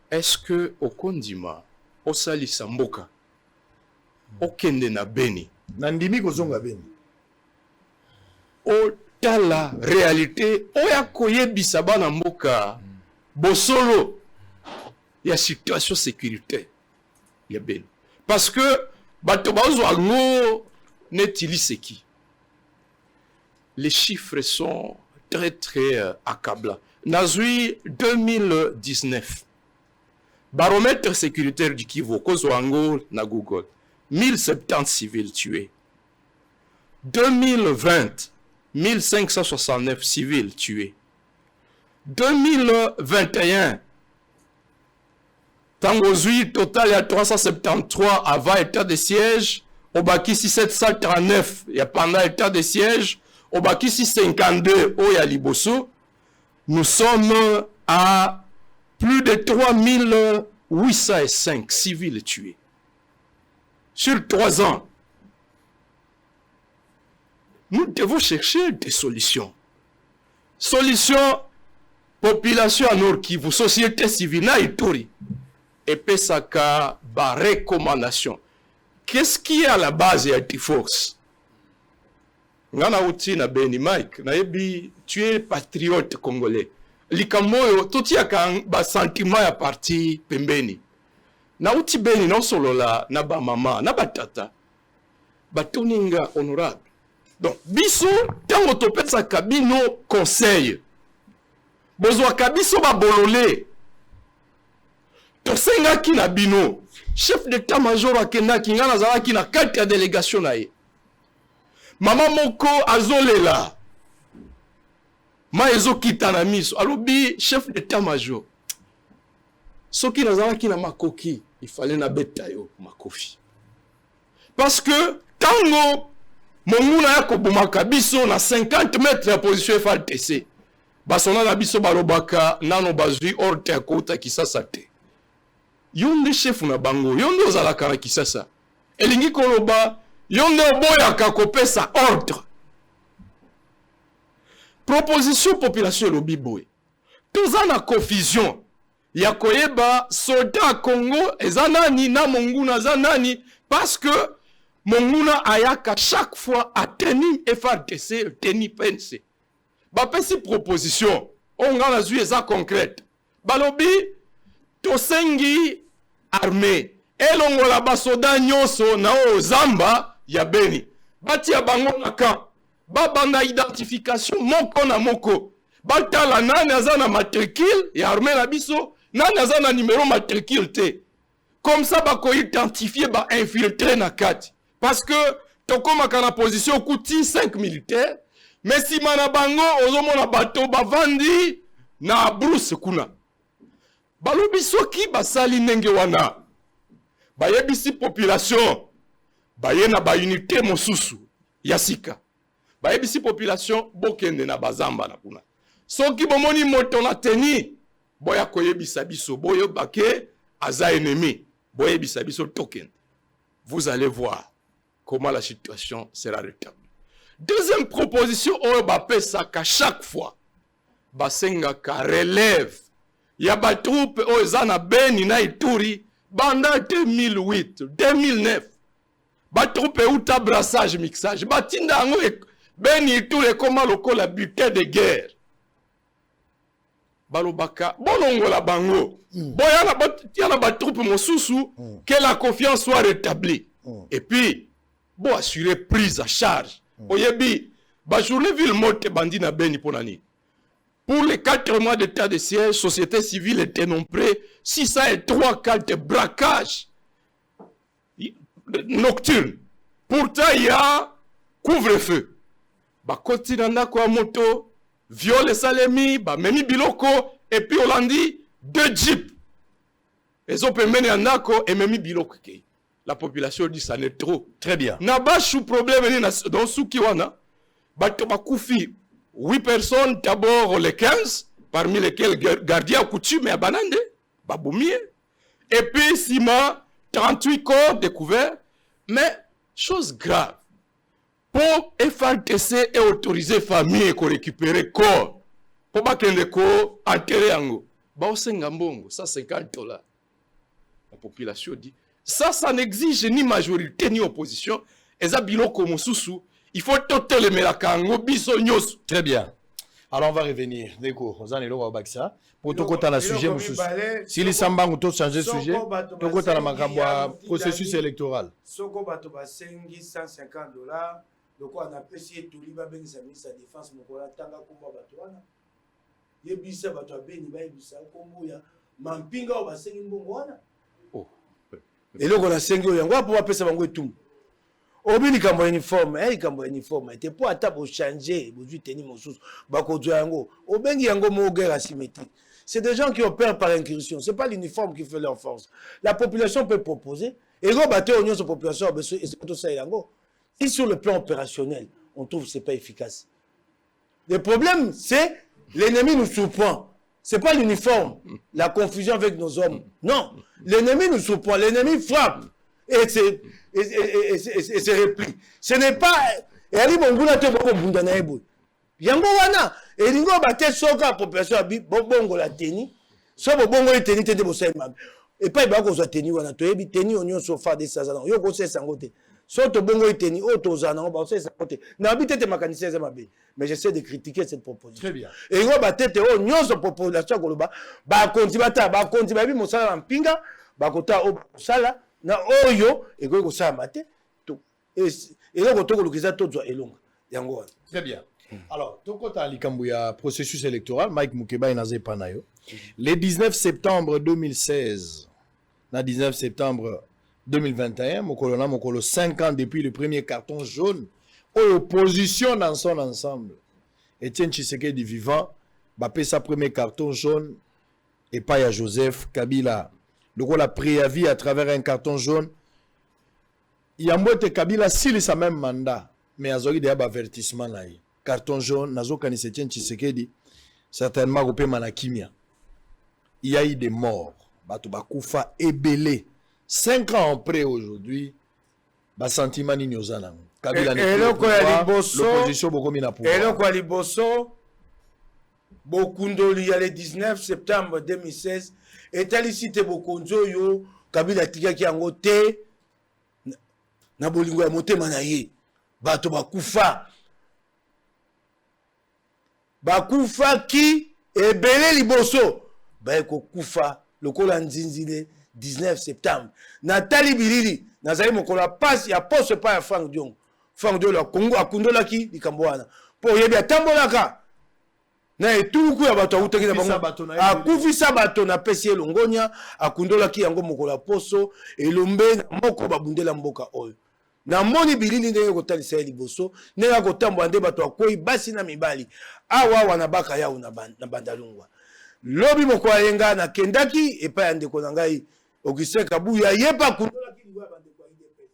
Est-ce que au kondima au sali samboka au kende na Beni
nandimi kozonga Beni
au tala réalité o ya koyebisa bana mboka bosolo ya situation sécuritaire ya Beni parce que bato bazwa ngo netili seki. Les chiffres sont très accablants. Nazui 2019, baromètre sécuritaire du Kivu, Kozwango na Google, 1070 civils tués. 2020, 1569 civils tués. 2021, Tangozui, total à 373 avant état de siège, Obakisi 739, il y a pendant état de siège, au Bakissi 52 au Yaliboso, nous sommes à plus de 3805 civils tués. Sur 3 ans, nous devons chercher des solutions. Solution, population à Nord Kivu, société civile, na Ituri, et Pesaka, ba recommandation. Qu'est-ce qui est à la base de Antifox? Ngana uti na Beni Mike na yebi tu es patriote congolais likamoyo toti aka ba sentiment ya parti pembeni na uti Beni non solo la na ba mama na batata batoninga honorable donc biso tango topesa kabino conseil bozwa kabiso ba bolole to senga ki na bino chef d'état-major akenda kingana zala ki na carte ya délégation na ye Maman moko azolela. Ma ezo kitana miso. Alobi chef d'état-major. Soki nazalaki na makoki, il fallait na betayo makofi. Parce que tango monguna ya kobomaka biso na 50 mètres ya position FARDC. Basona na biso balobaka nano bazui orte ya kota Kisasa te. Yonde chef na bango, yonde ozalaka na Kisasa. Elingi koloba yonde oboyaka kopesa ordre. Proposition population lobi boy. Toza na confusion ya koyeba soldat Congo eza nani na monguna za nani parce que monguna ayaka chaque fois a teni FRDC teni PNC bapesi proposition onga na zui eza concrète balobi tosengi armée elongola basoda nyonso na o zamba ya Beni batia bango na camp babanda identification moko na moko batala nani aza na matricule ya armée na biso nani aza na numéro matricule te comme ça bako identifier ba infiltrer na kati parce que tokomaka na position kuti 5 militaires mais si mana bango ozomona bato bavandi na brousse kuna balobi soki basali ndenge wana bayebisi population baye na ba unité mosusu ya sika bayebisi population bokende na bazamba na kuna soki bomoni moto na teni boya koyebisa biso boyo bake aza ennemi boyebisa biso tokende vous allez voir comment la situation sera rétablie. Deuxième proposition oyo bapesa ka chaque fois basenga ka relève ya ba troupe oyo eza na Beni na Ituri banda 2008 2009 ba troupe uta brassage mixage batinda yango Beni Ituri ekoma lokola butin de guerre balobaka bolongola bango boyana ba troupe mosusu que la confiance soit rétablie et puis bo assurer prise à charge oyebi ba journée ville morte bandi na Beni ponani pour les 4 mois d'état de siège société civile était non près 603 cas de braquage nocturne pourtant il y a couvre-feu ba continent kwa moto viole salemi ba memi biloko et puis Hollandi 2 jeeps et ont permis andako et memi biloko ke la population dit ça n'est trop
Très bien.
Naba chou problème dans Soukiwana bato bakufi 8 personnes d'abord les 15 parmi lesquels gardien coutume à Banande Baboumie et puis Sima 38 corps découverts mais chose grave pour FRDC et autoriser famille pour récupérer corps pour pas que les corps enterrés en haut bah au Sengambongo ça $50 la population dit ça n'exige ni majorité ni opposition et ça biloko mosusu il faut toter les melakango biso nyos.
Très bien. Alors on va revenir. D'accord. On allons voir Baksa. Pour tout côté le sujet mosusu. Si les sambango tout changer sujet, tout côté la makabwa processus électoral.
Soko bato basengi $150. Donc on a apprécié tout liba ben sa ministre de défense mokola tanga komba bato wana. Yebisa bato abeni ba yebisa kombo ya mampinga o basengi mbongo wana.
Oh.
Et là on a sengi yango pour apesa bango etum. Obini kambo uniforme, kambo uniforme était pour attaque changer, bozu tenir mosusu, bako yango. Obengi yango mo guerre asymétrique. C'est des gens qui opèrent par incursion, c'est pas l'uniforme qui fait leur force. La population peut proposer et rebattre union sur population et c'est tout ça yango. Si sur le plan opérationnel, on trouve que c'est pas efficace. Le problème c'est l'ennemi nous surprend. C'est pas l'uniforme, la confusion avec nos hommes. Non, l'ennemi nous surprend, l'ennemi frappe. Et c'est repli. Ce n'est pas et ali bongula te boko bunda na ebo. Yango wana et lingo baté soka population abi bongo la teni. So bongo la teni te de bosai mam. Et pas ba ko zo teni wana to ebi teni onyo so fa de sazana. Yo ko se sangote. So to bongo teni o to zana ba se sangote. Na bi te makanise za mabe. Mais j'essaie de critiquer cette proposition.
Très bien.
Et ngo baté te o nyonso population ko ba konti bata ba konti ba bi mosala mpinga ba kota o sala na oyo ekoki kosala te to eloko tokolukiza tozwa elonga yango wana.
Très bien. Alors tokota likambo ya processus électoral Mike Mukeba inaze pana yo le 19 septembre 2016 na 19 septembre 2021 mokolo 5 ans depuis le premier carton jaune opposition dans son ensemble Etienne Tshisekedi vivant bapesa premier carton jaune et pas ya Joseph Kabila. Donc on a préavis à travers un carton jaune. Yambote Kabila s'il sa même mandat, mais azori de avertissement là. Carton jaune, nazo kanise Etienne Tshisekedi, certainement repé manakimia. Il y a eu des morts. Bato bakufa ebele. 5 ans après aujourd'hui, ba sentiment ni nyozana. Kabila n'est plus l'opposition bokomi na pouvoir.
Et donc liboso bokundoli ya le 19 septembre 2016 etali site bokonzo yo Kabila tikaki yango te na bolingo ya motema na ye bato bakufa ki ebele liboso baye kokufa lokola nzinzile 19 septembre natali bilili nazali mokolo ya pasi ya poso pa ya Frank Diongo la Congo akundolaki likambo wana po yebi atambolaka na etuku ya bato awutaki na bango akufisa bato na pesi elongonya akundolaki yango mokolo ya poso elombe na moko babundela mboka oyo na moni bilili ndenge kotalisa liboso ndenge kotambola nde bato akwei basi na mibali awa na baka yao na bandalungwa lobi moko ayenga na kendaki epa ya ndeko na ngai Augustin Kabuya yepa kundolaki liwa ya bandeko ya IDPS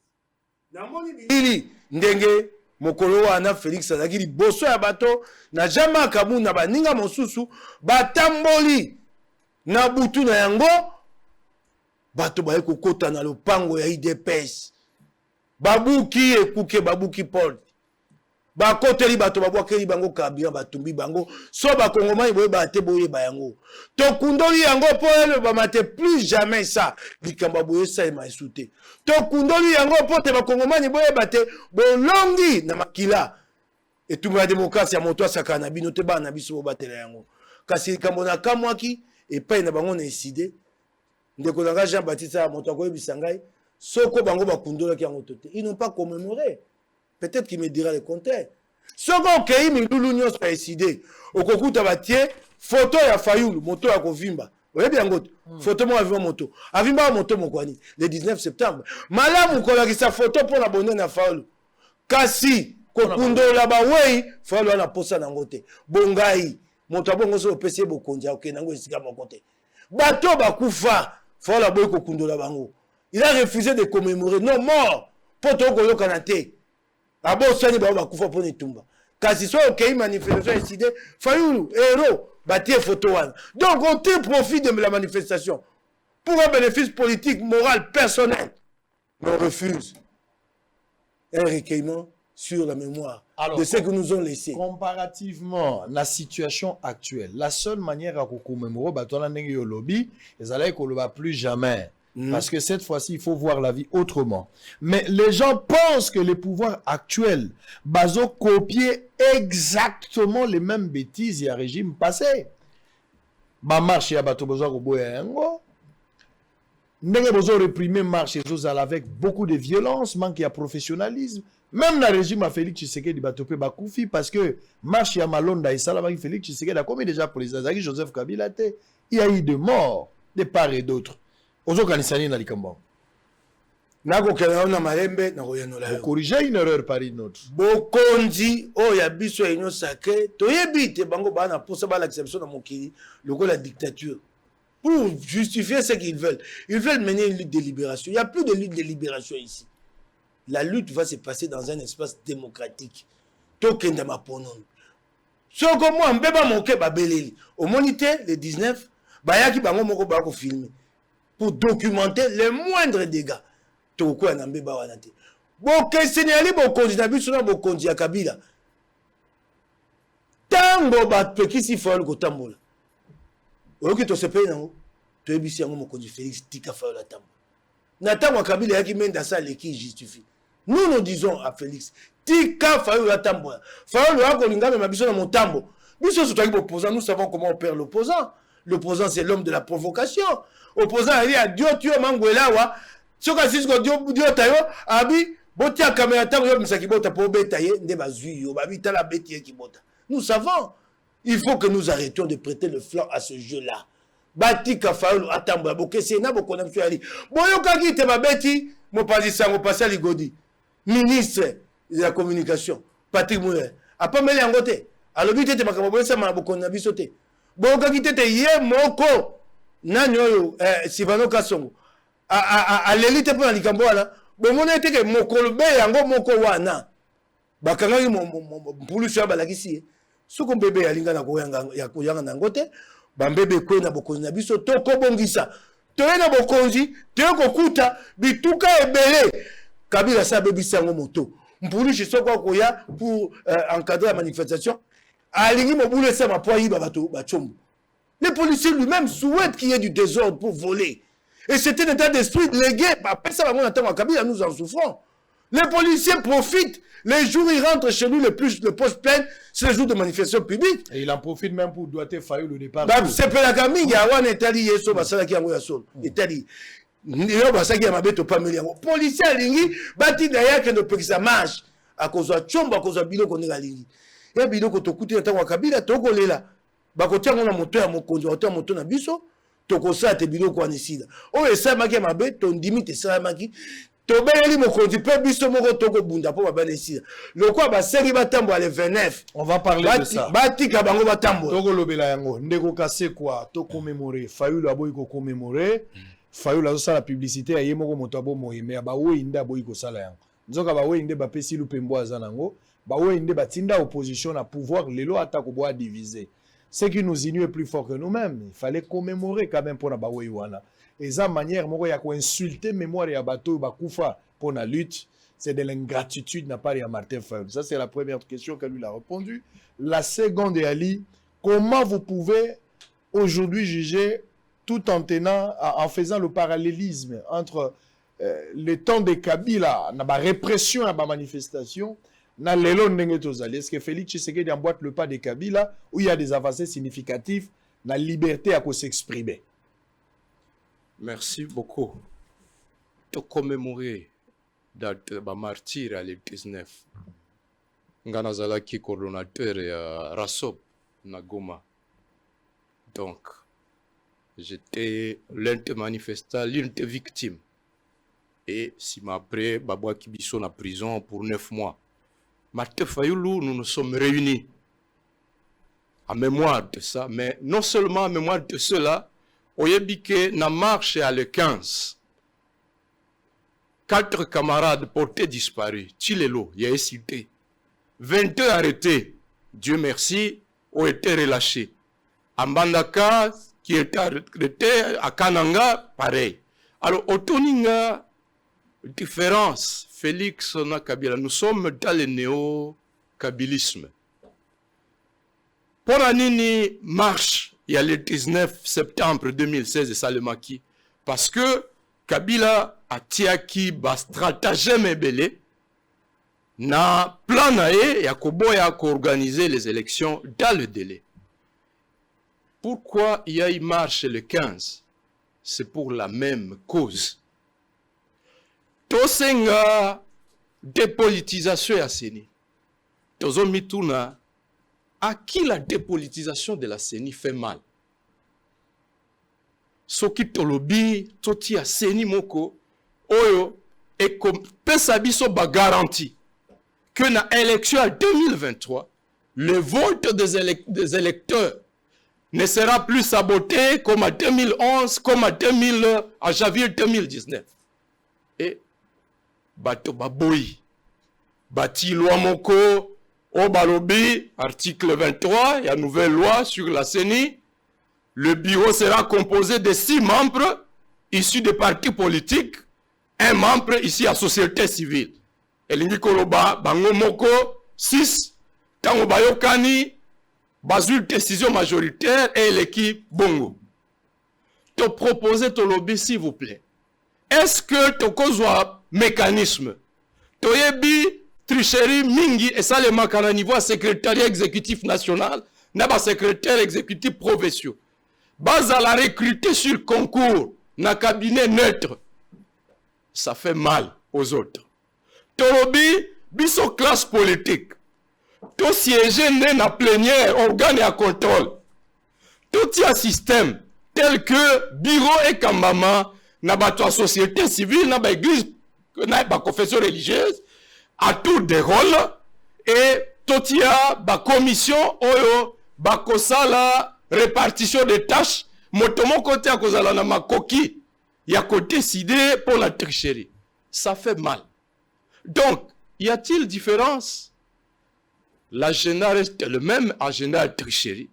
na moni bilili ndenge mokolo wana Félix azalaki liboso ya bato na Jama Kabu na baninga mosusu batamboli na butu na yango bato baye kokota na lopango ya IDPS babuki ekuke babuki Paul bakoteli bato babwakeli bango kabila batumbi bango so bakongomani boye bate boye bayango tokundoli yango po ele bamate plus jamais ça likambo boye ça emaisute tokundoli yango po te bakongomani boye bate bolongi na makila etumba ya demokrasi ya moto asaka na bino te bana biso bobatela yango kasi likambo na kamwaki epai na bango na eside ndeko na Jean Baptiste moto akoyebisa ngai soko bango bakundolaki yango tote ils n'ont pas commémoré. Peut-être qu'il me dira le contraire. Ce qu'on a eu, nous avons décidé. Au Kokuta Batie, photo ya Fayoul, moto ya Kovimba. Vous voyez bien, photo moi avec moto. Avimba moto mokwani, le 19 septembre. Malam ou kolaki sa photo pour l'abonner na Fayoul. Kasi, kokundo la ba wei, Fayoul na posa na ngote. Bongai, moto abongo so pese bokonja, ok, nango esika mokote. Bato bakufa, Fayoul aboy kokundo la bango. Il a refusé de commémorer. Non, mort. Poto koyo kanate. Abo sani ba bakufa pone tumba kasi so okay manifestation décidé Fayoulou héros batie photo wana donc on tire profit de la manifestation pour un bénéfice politique moral personnel mais on refuse un recueillement sur la mémoire de ce que nous ont laissé.
Comparativement la situation actuelle, la seule manière à commémorer batona ndenge yo lobby ezala ko loba plus jamais. Parce que cette fois-ci, il faut voir la vie autrement. Mais les gens pensent que les pouvoirs actuels baso copier exactement les mêmes bêtises et un régime passé. Ba marche ya bato bozo ko boya yango. Ndenge bozo réprimer marche ezozala avec beaucoup de violence, manque de professionnalisme. Même le régime a Félix Tshisekedi bato pe bakufi parce que marche ya Malonda et Salamaki Félix Tshisekedi a commis déjà pour les Azaki Joseph Kabila te. Il y a eu de morts de part et d'autre. Ozo kanisani na likambo.
Nako kena na malembe na koyanola yo.
Corriger une erreur par une autre.
Bokonzi o ya biso enyo sake toyebi te bango bana posa ba l'acception na mokili loko la dictature. Pour justifier ce qu'ils veulent. Ils veulent mener une lutte de libération. Il n'y a plus de lutte de libération ici. La lutte va se passer dans un espace démocratique. Tokenda maponon. Soko mo mbeba moke babeleli. Au monité le 19 bayaki bango moko ba ko filmer. Pour documenter les moindres dégâts. Toko ya nambeba wana te. Boke senyali bokonzi na biso na bokonzi ya Kabila. Tango bapekisi Fayoul kotambola. Oyoki to sepe nango. To ebisi yango mokonzi Félix tika Fayoul atambola. Na tango Kabila yaki menda sa leki justifie. Nous disons à Félix tika Fayoul atambola. Fayoul ya kolinga mema biso na motambo. Biso so twaki opposant, nous savons comment on perd l'opposant. L'opposant c'est l'homme de la provocation. Opposant ali a Dio tuo mangwela wa soka sisko Dio tayo abi botia caméra tango yo misaki bota po beta ye nde bazui yo babi tala beti ki bota. Nous savons, il faut que nous arrêtions de prêter le flanc à ce jeu-là. Batika Fayoul atambola bokese na bokona mtu ali. Boyoka ki te babeti mo pasisa mo pasa ligodi. Ministre de la communication Patrick Moulet. Apa mele yangote. Alobi te makambo bonsa ma bokona biso te. Boyoka ki te ye moko. Nani oyo Sivano Kasongo a l'élite pour la likambo wana bomona ete ke mokolo be yango moko wana bakangaki mpulusu ya balakisi soko mbebe yalinga na koyanga nango te bambebe kwe na bokonzi na biso tokobongisa toye na bokonzi toye kokuta bituka ebele Kabila sa bebisa yango moto mpulusu soko akoya pour encadrer la manifestation alingi mobulu ça ma poyi babato bachombo. Les policiers lui-même souhaitent qu'il y ait du désordre pour voler. Et c'était un état d'esprit légué. Après ça, on Kabila, nous en souffrons. Les policiers profitent. Les jours, ils rentrent chez nous, le poste plein, c'est les jours de manifestation publique.
Et il en profite même pour doiter Fayou le départ.
C'est pas la gamine, il y a un état lié sur Basala qui a un sol. État lié. Il y a un Basala qui a un bête au pameli. Policiers à l'ingui, bâti d'ailleurs que nos pays ça marche. À cause de Tchomba, à cause de Bilo qu'on est à l'ingui. Et à Bilo qu'on te coûte un temps à Kabila, tu as là. Bakotia ngona moto ya mokonzi oto moto na biso tokosa te biloko wana sida o esamaki mabe to ndimi te samaki to beli mokonzi pe biso moko toko bunda po babana sida lokwa ba seri batambo ale 29
on va parler de ça
batika bango batambo
toko lobela yango ndeko kase quoi to commémorer Fayulu aboyi ko commémorer Fayulu azo la publicité ya yemoko moto abo moyeme ba wo inda aboyi ko sala yango nzoka ba wo inde ba pesi lupembo azanango ba wo inde batinda opposition na pouvoir lelo atako boa diviser. Ce qui nous unit est plus fort que nous-mêmes. Il fallait commémorer quand même pour la Baouéouana. Et ça, manière, moi, il y a insulter mémoire et bateau, Bakoufa pour la lutte. C'est de l'ingratitude, n'a pas à Martin Fayulu. Ça, c'est la première question qu'elle lui a répondu. La seconde est Ali. Comment vous pouvez aujourd'hui juger tout en tenant, en faisant le parallélisme entre le temps de Kabila, la répression à la manifestation, est-ce que Félix Tshisekedi emboîte le pas de Kabila où il y a des avancées significatives, la liberté à s'exprimer?
Merci beaucoup. De commémorer d'être martyr à l'E19. Nganazala qui coordonnateur et Rasop Nagoma. Donc, j'étais l'un des manifestants, l'une des victimes. Et si après, Baboua Kibiso en prison pour 9 mois. Martin Fayulu, nous nous sommes réunis en mémoire de ça, mais non seulement en mémoire de cela, Oyebike n'a marché à le 15. 4 camarades portés disparus, Chilelo, il y a cité. 22 arrêtés, Dieu merci, ont été relâchés. À Mbandaka, qui était arrêté, à Kananga, pareil. Alors, au Toninga, différence, Félix Nakabila, nous sommes dans le néo-kabilisme. Pour la Nini marche, il y a le 19 septembre 2016 et Salemaki, parce que Kabila a tiaki ba stratagème ebele, na plan nae ya koboya ko organiser les élections dans le délai. Pourquoi il y a eu marche le 15? C'est pour la même cause. Tosenga dépolitisation ya CENI. Tozo mituna à qui la dépolitisation de la CENI fait mal. Soki tolobi toti ya CENI moko oyo et comme pesa biso ba garantie que na élection en 2023 le vote des électeurs ne sera plus saboté comme en 2011 comme en janvier 2019. Et bato baboyi bati loi moko o balobi article 23 il y a une nouvelle loi sur la CENI. Le bureau sera composé de 6 membres issus des partis politiques, un membre ici à société civile. Elingi koloba bango moko 6 tango bayokani bazul décision majoritaire et l'équipe bongo. Te proposer to lobby s'il vous plaît. Est-ce que to kozwa mécanisme toyebi tricherie mingi et ça le makana niveau secrétariat exécutif national na ba secrétaire exécutif provinciaux base à la recruter sur concours na cabinet neutre, ça fait mal aux autres. Tolobi biso classe politique to siéger na plénière organe à contrôle tout un système tel que bureau et kambama na bato société civile na ba église na ba confession religieuse à tour de rôle et totia ba commission oyo ba kosala répartition des tâches motomo côté à kozala na makoki ya ko décider pour la tricherie. Ça fait mal. Donc, y a-t-il différence? L'agenda reste le même agenda de tricherie.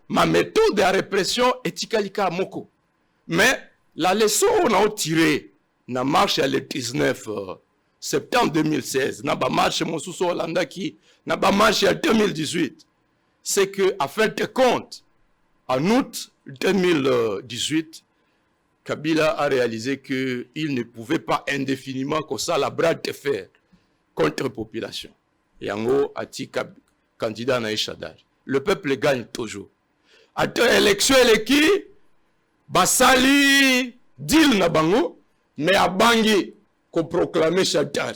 Ma méthode de répression est tikalika moko. Mais la leçon on a tiré na marche le 19 septembre 2016, na ba marche Mosuso Hollanda qui na ba marche en 2018. c'est qu'à fin de compte, en août 2018, Kabila a réalisé qu'il ne pouvait pas indéfiniment comme ça la bras de fer contre la population. Et en gros, Ati candidat na Echadar. Le peuple gagne toujours. Après l'élection, qui basali deal na bango, mais à Bangui, qu'on proclamait Chadar.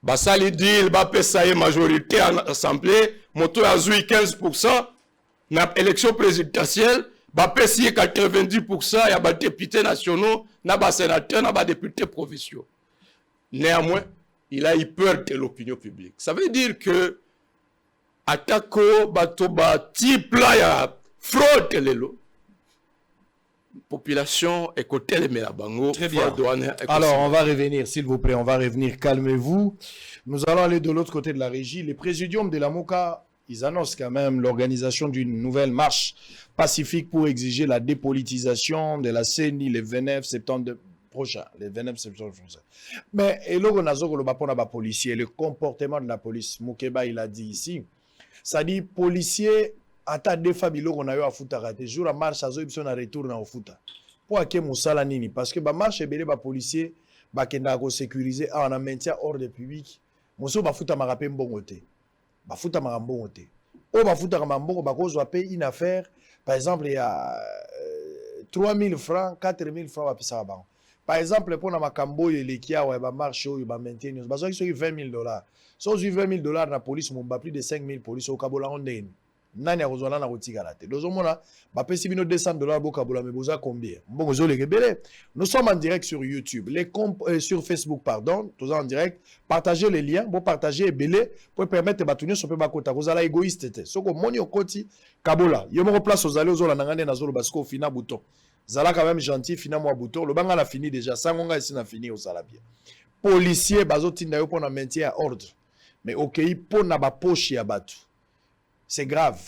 Basali deal, bapesaye majorité en assemblée, moto a 15%, na élection présidentielle, bapesi 90%, y a des députés nationaux, na ba sénateurs, na ba députés provinciaux. Néanmoins, il a eu peur de l'opinion publique. Ça veut dire que Atako Batoba type là ya fraude lelo. Population écoutez les Melabango.
Très bien. Alors on va revenir, s'il vous plaît, on va revenir. Calmez-vous. Nous allons aller de l'autre côté de la régie. Les présidiums de la MOCA, ils annoncent quand même l'organisation d'une nouvelle marche pacifique pour exiger la dépolitisation de la CENI le 29 septembre prochain. Le 29 septembre prochain. Mais et là, on a le policier, le comportement de la police. Moukeba, il a dit ici. Ça dit, policier, ata deux familles, on a eu à foutre raté. Jour à marche, ils a retourné au foot. Pour que Moussala nini? Parce que la marche est belle, les policiers, qui ont sécurisé, on a maintien hors de public. Mousso, ba fouta marapé mbongote. Ba fouta marambongote. O ba fouta marambongo, ba cause payer une affaire. Par exemple, il y a 3 000 francs, 4 000 francs, par exemple, pour la Cambo, il y a un marché, il y a un maintien. Il y a 20 000 $. Si on a 20 000 $, la police, on a plus de 5 000 polices au Kabola. Nani a besoin de la deux hommes, si 200 $, mais besoin combien? Nous sommes en direct sur YouTube, sur Facebook, pardon, tous en direct. Partagez les liens, pour partager et belé, pour permettre de tenir sur le côté. Vous allez égoïste. Ce que moni au côté, Kabola. Il y a une place aux allées aux zones nangane na zolo basco fina bouton. Zala quand même gentil, fina moi bouton. Le banga a fini déjà. Sangonga ici n'a fini au salabia. Policier bazotinda yo pour na maintien à ordre. Mais ok, pour na ba poche ya batu. C'est grave.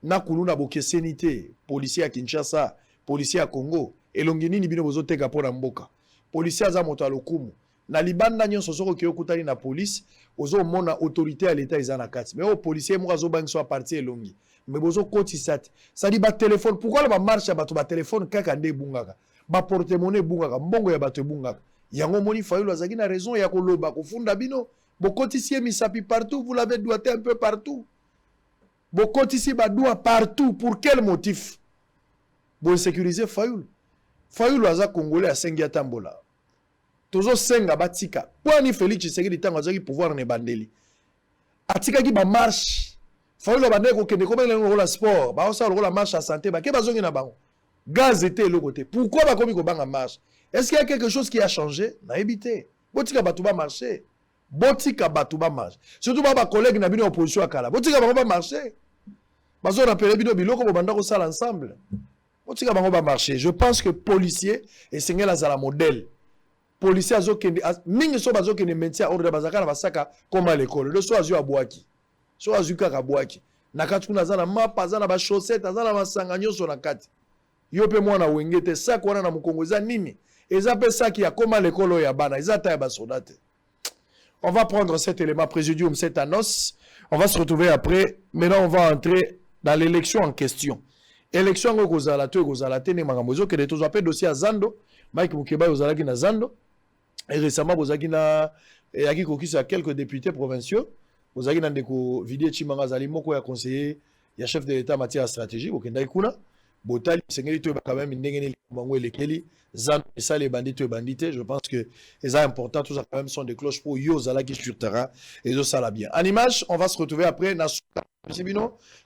Nakulu na boke senité, policier à Kinshasa, policier à Congo, et longini ni bino bozoteka pona mboka. Policier aza moto alokumu. Na libanda nyonso soko ki okutani na police, ozo mona autorité à l'état izana kati. Mais au policier mo azo bang so parti elongi. Mais bozo koti sat. Ça dit ba téléphone, pourquoi ba marche ba to ba téléphone kaka nde bungaka. Ba porte-monnaie bungaka, mbongo ya bato bungaka. Yango moni Fayulu azaki na raison ya koloba ko funda bino. Bokoti sie misapi partout, vous l'avez doigté un peu partout. Bokoti si badoua partout. Pour quel motif? Pour sécuriser Fayulu. Fayulu aza Congolais à Sengia Tambola. Tozo Senga Batika. Pour ni Félix Tshisekedi tango azaki pouvoir ne bandeli. Atika ki ba marche. Fayulu bandeli ko kende ko benga la sport. Ba osa la marche à santé. Ba ke bazongi na bango. Gaz était le côté. Pourquoi ba komi ko banga marche? Est-ce qu'il y a quelque chose qui a changé? Na évité. Botika batuba marcher. Botika batuba marche. Surtout ba collègue na bino opposition à Kala. Botika ba marcher. Bazo rappelé bino biloko bo banda ko sala ensemble. Botika bango ba marcher. Je pense que policier et sengela za modèle. Policier azo kende mingi so bazo kende mentia ordre bazaka na basaka comme à l'école. Le so azu abwaki. So azu kaka abwaki. Na katu kuna za na mapa za na ba chaussette za na masanga nyoso na kati. Yo pe mwana wengete sa ko na mukongo za nini? Eza pe sa ki ya comme à l'école ya bana. Eza ta ya ba soldate. On va prendre cet élément présidium, cette annonce. On va se retrouver après. Maintenant, on va entrer dans l'élection en question. Élection en Gozalate, ne mangamozo, que de tous appels dossier à Zando. Mike Moukeba, Ozalaki na Zando. Et récemment, Ozaki na Yaki Kokis à quelques députés provinciaux. Ozaki na Ndeko Vidé Chimanga Zali Moko ya conseiller, ya chef de l'État en matière stratégique, au Kenda Ikuna. Botali, Sengeli, tu quand même, Ndengeni, Bango et Lekeli. Zando, et ça, les bandits, tu bandités. Je pense que c'est important. Tout ça, quand même, sont des cloches pour Yo Zalaki sur terrain. Et ça, là bien. En image, on va se retrouver après.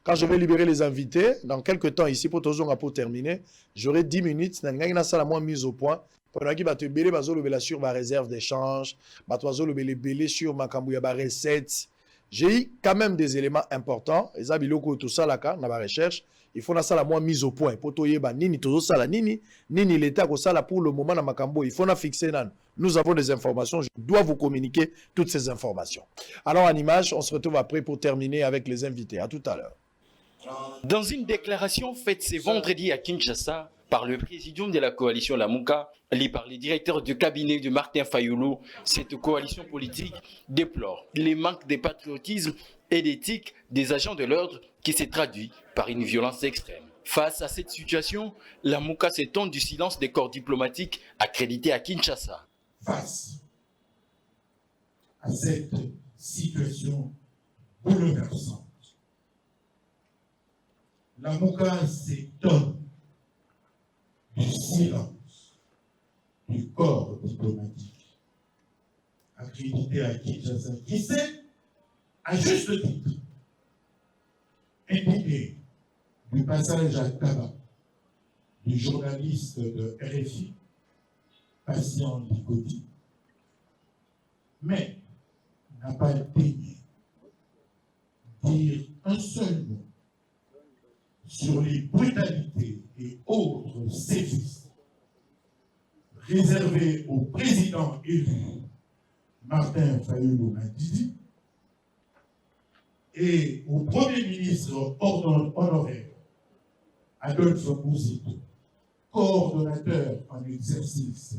Quand je vais libérer les invités, dans quelques temps ici, pour terminer, j'aurai 10 minutes. N'a ça la moins mise au point. Pendant qu'il va te belé, sur ma réserve d'échange, belé sur ma cambouya recette. J'ai eu quand même des éléments importants. Et ça, tout ça, là, dans ma recherche. Il faut ça la moins mise au point. Pour toyeba nini tozo sala nini l'état ko sala pour le moment na makambo. Il faut na fixer nan. Nous avons des informations. Je dois vous communiquer toutes ces informations. Alors en image, on se retrouve après pour terminer avec les invités. À tout à l'heure.
Dans une déclaration faite ce vendredi à Kinshasa par le présidium de la coalition Lamuka, par les directeurs de cabinet de Martin Fayulu, cette coalition politique déplore les manques de patriotisme et d'éthique des agents de l'ordre qui s'est traduit par une violence extrême. Face à cette situation, la Mouka s'étonne du silence des corps diplomatiques accrédités à Kinshasa.
Face à cette situation bouleversante, la Mouka s'étonne du silence du corps diplomatique accrédité à Kinshasa, qui s'est, à juste titre, indiqué du passage à tabac du journaliste de RFI, Patient Likoti, mais n'a pas daigné dire un seul mot sur les brutalités et autres sévices réservés au président élu Martin Fayulu-Madidi et au Premier ministre honoraire Adolphe Mouzito, coordonnateur en exercice,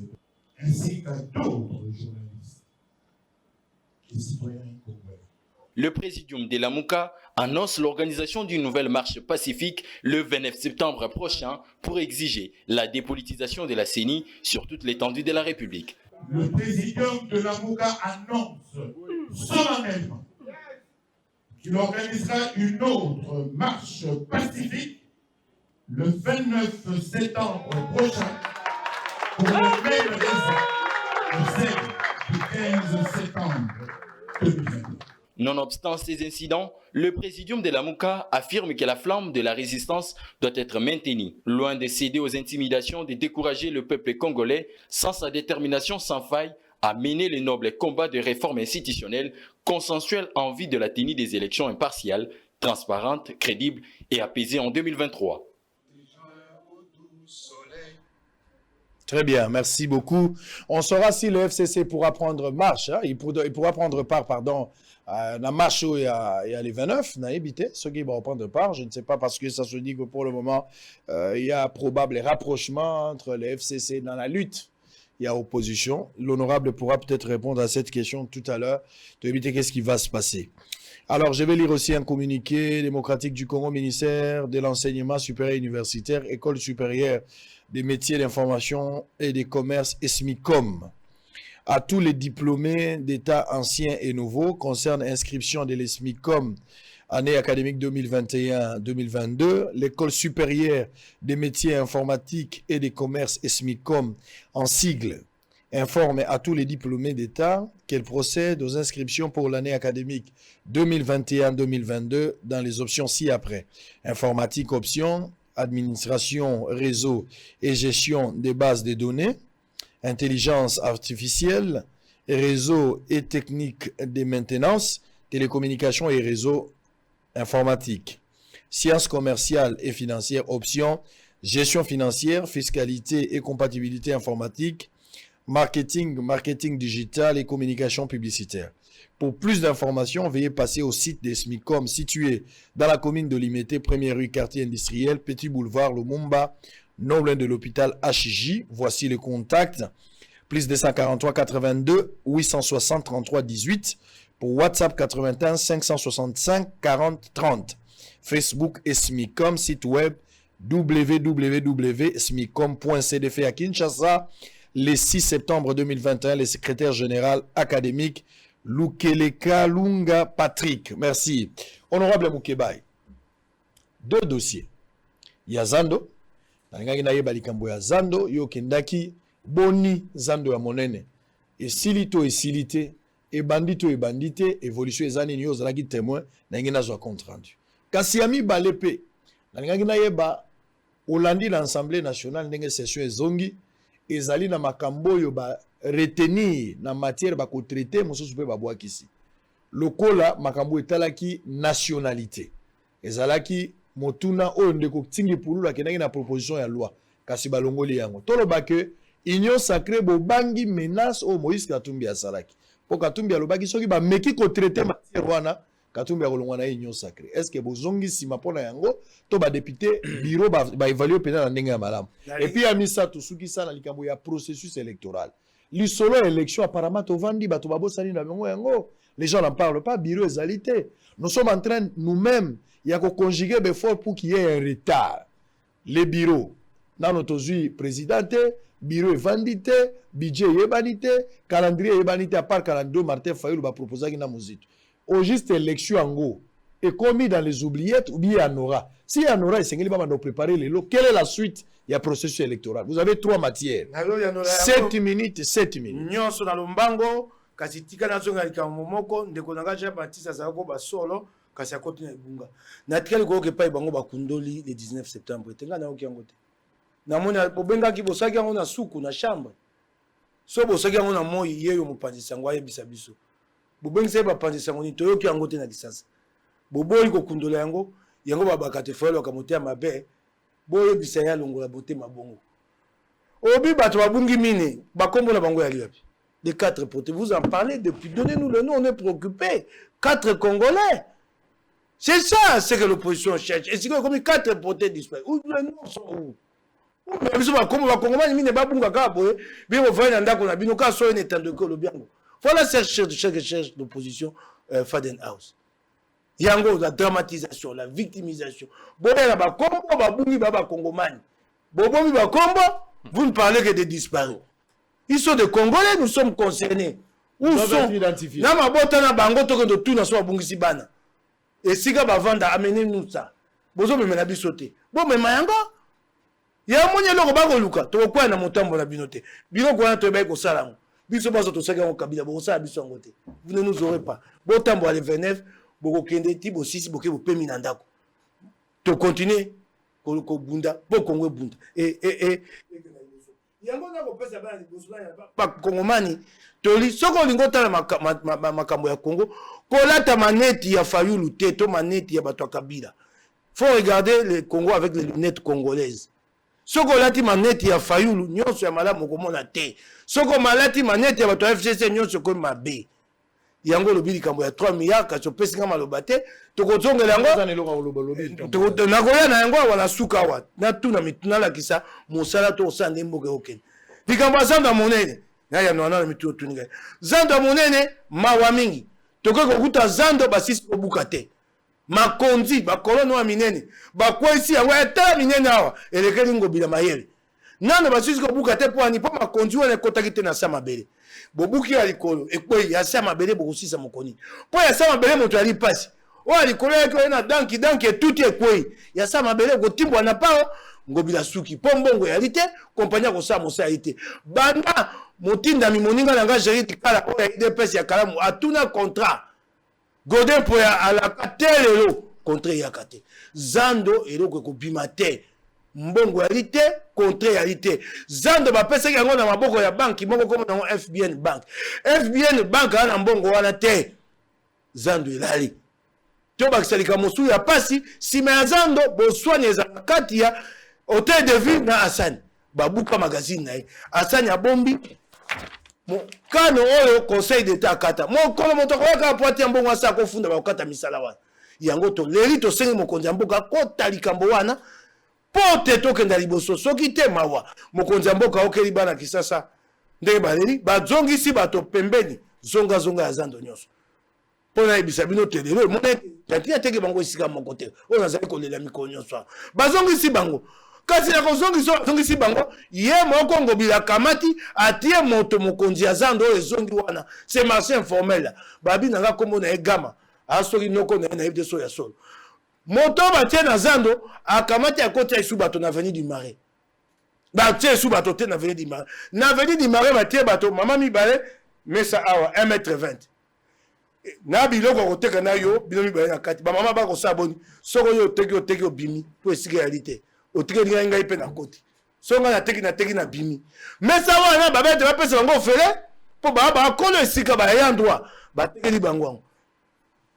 ainsi qu'à d'autres journalistes et citoyens congolais.
Le présidium de la Mouka annonce l'organisation d'une nouvelle marche pacifique le 29 septembre prochain pour exiger la dépolitisation de la CENI sur toute l'étendue de la République.
Le présidium de la Mouka annonce solennellement qu'il organisera une autre marche pacifique le 29 septembre prochain pour le même raison, celle du 15 septembre 2022.
Nonobstant ces incidents, le présidium de la Mouka affirme que la flamme de la résistance doit être maintenue, loin de céder aux intimidations de décourager le peuple congolais sans sa détermination sans faille à mener le noble combat de réforme institutionnelle consensuelle en vue de la tenue des élections impartiales, transparentes, crédibles et apaisées en 2023.
Très bien, merci beaucoup. On saura si le FCC pourra prendre marche, hein, il pourra prendre part, à la marche où il y a les 29, ceux qui vont prendre part, je ne sais pas parce que ça se dit que pour le moment, il y a probable rapprochement entre le FCC dans la lutte. Il y a opposition. L'honorable pourra peut-être répondre à cette question tout à l'heure, de éviter qu'est-ce qui va se passer. Alors, je vais lire aussi un communiqué démocratique du Congo, ministère de l'enseignement supérieur universitaire, école supérieure des métiers d'information et des commerces ESMICOM. À tous les diplômés d'État anciens et nouveaux, concerne inscription de l'ESMICOM année académique 2021-2022, l'école supérieure des métiers informatiques et des commerces ESMICOM en sigle informe à tous les diplômés d'État qu'elle procède aux inscriptions pour l'année académique 2021-2022 dans les options ci-après. Informatique option, administration, réseau et gestion des bases de données, intelligence artificielle, réseau et technique de maintenance, télécommunications et réseaux informatiques. Sciences commerciales et financières option, gestion financière, fiscalité et compatibilité informatique, marketing digital et communication publicitaire. Pour plus d'informations, veuillez passer au site des SMICOM situé dans la commune de Limité, 1er rue, quartier industriel, Petit Boulevard, Lumumba, non loin de l'hôpital HJ. Voici le contact. Plus 243 82 860 33 18 pour WhatsApp 81 565 40 30. Facebook et SMICOM, site web www.smicom.cdf à Kinshasa. Le 6 septembre 2021, le secrétaire général académique Lukeleka Lunga Patrick. Merci. Honorable Moukebaï, 2 dossiers. Il y a Zando. Zando, yo kendaki, boni Zando ya monene. Et silito et silité, et bandito et bandité, évolution et zanini yo zalaki témoin, n'engena zo compte rendu. Kasiami balepe, n'engena yeba, Olandi l'Assemblée nationale n'enge session zongi, ezali na makambo yo ba retenir na matière ba ko traiter mosusu pe ba bwa kisi. Lokola makambo etalaki nationalité. Ezalaki motuna oyo ndeko tingi pululu akenaki na proposition ya loi kasi balongoli yango. Toloba ke union sacrée bobangi menace o Moïse Katumbi asalaki. Po Katumbi alobaki soki ba meki ko traiter matière wana Katumbi akolongwa na union sacrée. Est-ce que bozongi sima pona yango to ba député bureau ba évaluer pena na ndenge ya malamu. Et puis amisa to suki sana likambo ya processus électoral. L'isolo élection, apparemment, au Vandi, Batobabo Sani, les gens n'en parlent pas, bureau égalité. Nous sommes en train, nous-mêmes, il y a qu'on conjuguer l'effort pour qu'il y ait un retard. Les bureaux, dans notre présidente, bureau évandité, budget ébanité, calendrier ébanité, à part calendrier, Martin Fayou va proposer qu'il y a musique. Au juste élection en gros, et commis dans les oubliettes, ou bien il y en aura. S'il y en aura, il va nous préparer les lots. Quelle est la suite? Il y a processus électoral. Vous avez 3 matières. 7 minutes, 7 minutes.
Nyon sur le mbango, kasi tika na zonga lika momoko, ndeko nanga ja Baptiste Azako ba solo, kasi akoti na bunga. Na tika liko ke pa bango ba kundoli le 19 septembre. Tenga na oki yango te. Na mona bobenga ki bosaki yango na suku na chambre. So bosaki yango na moyi yeyo mopanzisa ngo ayebisa biso. Bobengi se ba panzisa ngo ni toyoki yango te na kisasa. Boboyi ko kundola yango, yango ba bakate foelo ka motea mabe. Boye bisaya longola bote mabongo. Obi bato babungi mine, bakombo na bango ya liapi. Les 4 potés, vous en parlez depuis, donnez-nous le nom, on est préoccupés. 4 Congolais. C'est ça, c'est que l'opposition cherche. Et c'est comme 4 potés disparus. Où les noms sont où? Voilà ce que cherche l'opposition Fadenhouse. Yango, la dramatisation, la victimisation. Vous ne parlez que des disparus. Ils sont des Congolais, nous sommes concernés. Où sont identifiés? Et si vous avez amenez-nous ça. Vous avez amené sauter. Bon, mais Mayanga, il y a un moyen de faire Luka. Tu vois, na motambo na binote. Bino ko na to ba ko sala. Biso baso to saka ko kabila bo sala biso ngote. Vous ne nous aurez pas. Botambo à 29, boko kende ti bo 6 boke bo pemi na ndako. To continuer ko bunda, bo Congo bunda. Et yango na ko pesa bana liboso ya pa Kongomani. Toli soko lingota na makambo ya Congo. Kolata maneti ya Fayulu te to maneti ya bato kabila. Faut regarder le Congo avec les lunettes congolaises. Soko lati maneti ya Fayulu nyonso ya malamu komona te. Soko malati maneti ya bato FCC nyonso ko mabe. Yango lobi likambo ya 3 milliards ka chopesi nga maloba te. Tokozongela yango. To nakoya na yango wana suka wa. Na tuna mituna la kisa mosala to sande mboke oken. Likambo zanda monene. Na ya nwana mitu tuninga. Zanda monene mawa mingi. Toko kokuta zando basisi kobuka te. Makonzi bakolono wa minene bakwesi yango eta minene awa elekeli ngobila mayele nano basisi kobuka te po ani po makonzi wana kotaki te na sama bele bobuki ya likolo ekwe ya sama bele bokusisa mokoni po ya sama bele moto ali pasi o ali likolo yake na danki tuti ekwe ya sama bele kotimbwa na pao ngobila suki po mbongo ya lite kompanya ko sa mosa ite banda motinda mi moninga na ngajeriti kala o ya IDPS ya kalamu atuna contrat Godin pour à la katelo contre yakate. Zando elo ko bimate. Mbongo yalité contre yalité. Zando ba pesa yango na maboko ya banki moko comme na FBN bank. FBN bank ana mbongo wana te. Zando ilali. To bakisalika mosu ya pasi sima ya zando bo soigne za kati ya hôtel de ville na Asani. Babuka magazine na Asani ya bombi. Kano oyo conseil d'état kata mo kono moto ko ka poati mbongo asa ko funda ba kata misala wana yango to leri to sengi mokonzi mboka ko talikambo wana pote to kenda liboso soki te mawa mokonzi mboka okeli bana kisasa ndenge baleri bazongisi bato pembeni zonga ya zando nyonso pona ibisa bino telelo mona tatia teke bango isika moko te ona zali ko lela mikonyo so bazongisi bango kasi na kozongisi bango ye moko ngobila kamati atie moto mokonzi ya zando ezongi wana c'est marché informel babi nanga kombo na egama asoki noko na ibde so ya solo moto batie na zando akamati akoti isu bato na avenue du Marais batie isu bato te na avenue du Marais na avenue du Marais batie bato mama mibale mesa awa 1,20 m na biloko koteka na yo bino mibale na kati ba mama ba ko saboni soko yo teki obimi to esika realite otike linga ngai pe na koti songa na teki na bimi mais ça wana babete ba pesa bango fele po ba kono esika ba yandwa ba teki bango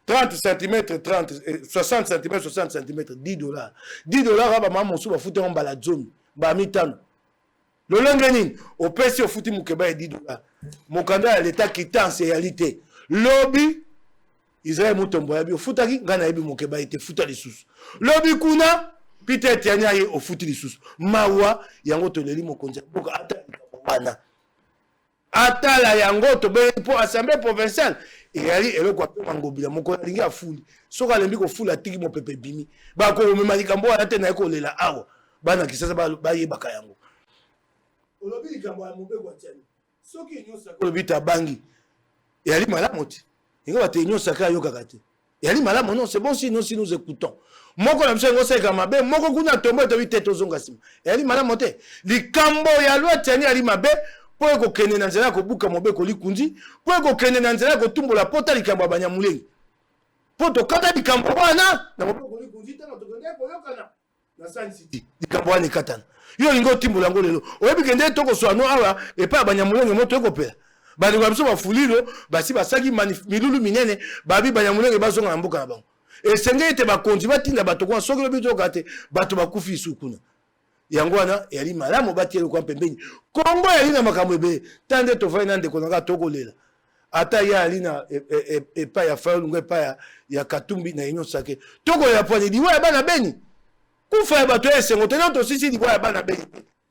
30 cm 30 60 cm 60 cm $10 $10 ba mama mosu ba futa mbala zomi ba mitano lolenge nini opesi ofuti mukeba $10 mokanda ya l'état quittance réalité lobby Israël mutombo ya bi ofutaki ngana yebi mukeba ite futa lisusu lobby kuna Peter Tiania ye ofuti lisusu mawa yango toleli mokonzi boka ata wana atala yango to pour assemblée provinciale eyali eloko apema ngobila moko alingi afuli soki alembi kofula atiki mopepe bimi bakomema likambo wana te naye kolela awa bana kisasa bayebaka yango olobi likambo ya mobeko atiani soki nyonso olobi tabangi eyali malamu te ingo bate nyonso aka ayokaka te eyali malamu non c'est bon si nous écoutons moko na biso yango osaleka mabe moko kuna tombo etobi te tozonga nsima eyali malamu te likambo ya lwa tiani yali mabe po ekokende na nzela ya kobuka mobeko likundi po ekokende na nzela ya kotumbola pota likambo ya banyamulengi po tokata likambo wana na mobeko likundi te na tokende koyokana na Sun City likambo wana ekatana yo olingi otimbola yango lelo oyebi kende tokoswano awa epai ya banyamulenge moto ekopela bandeko na biso bafulilo basi basaki milulu minene babi banyamulenge bazonga na mboka na bango esengeli ete bakonzi batinda bato kuna soki lobi toyoka te bato bakufi isu kuna yango wana yali malamu batiele kwa pembeni kongo yali na makambo ebele tande tovai na ndeko nanga tokolela ata ye ali na epai ya fayolungu epai ya katumbi na union sake tokolela pwani liwa ya bana beni kufa ya bato ya esengo te na tosisi liwa ya bana beni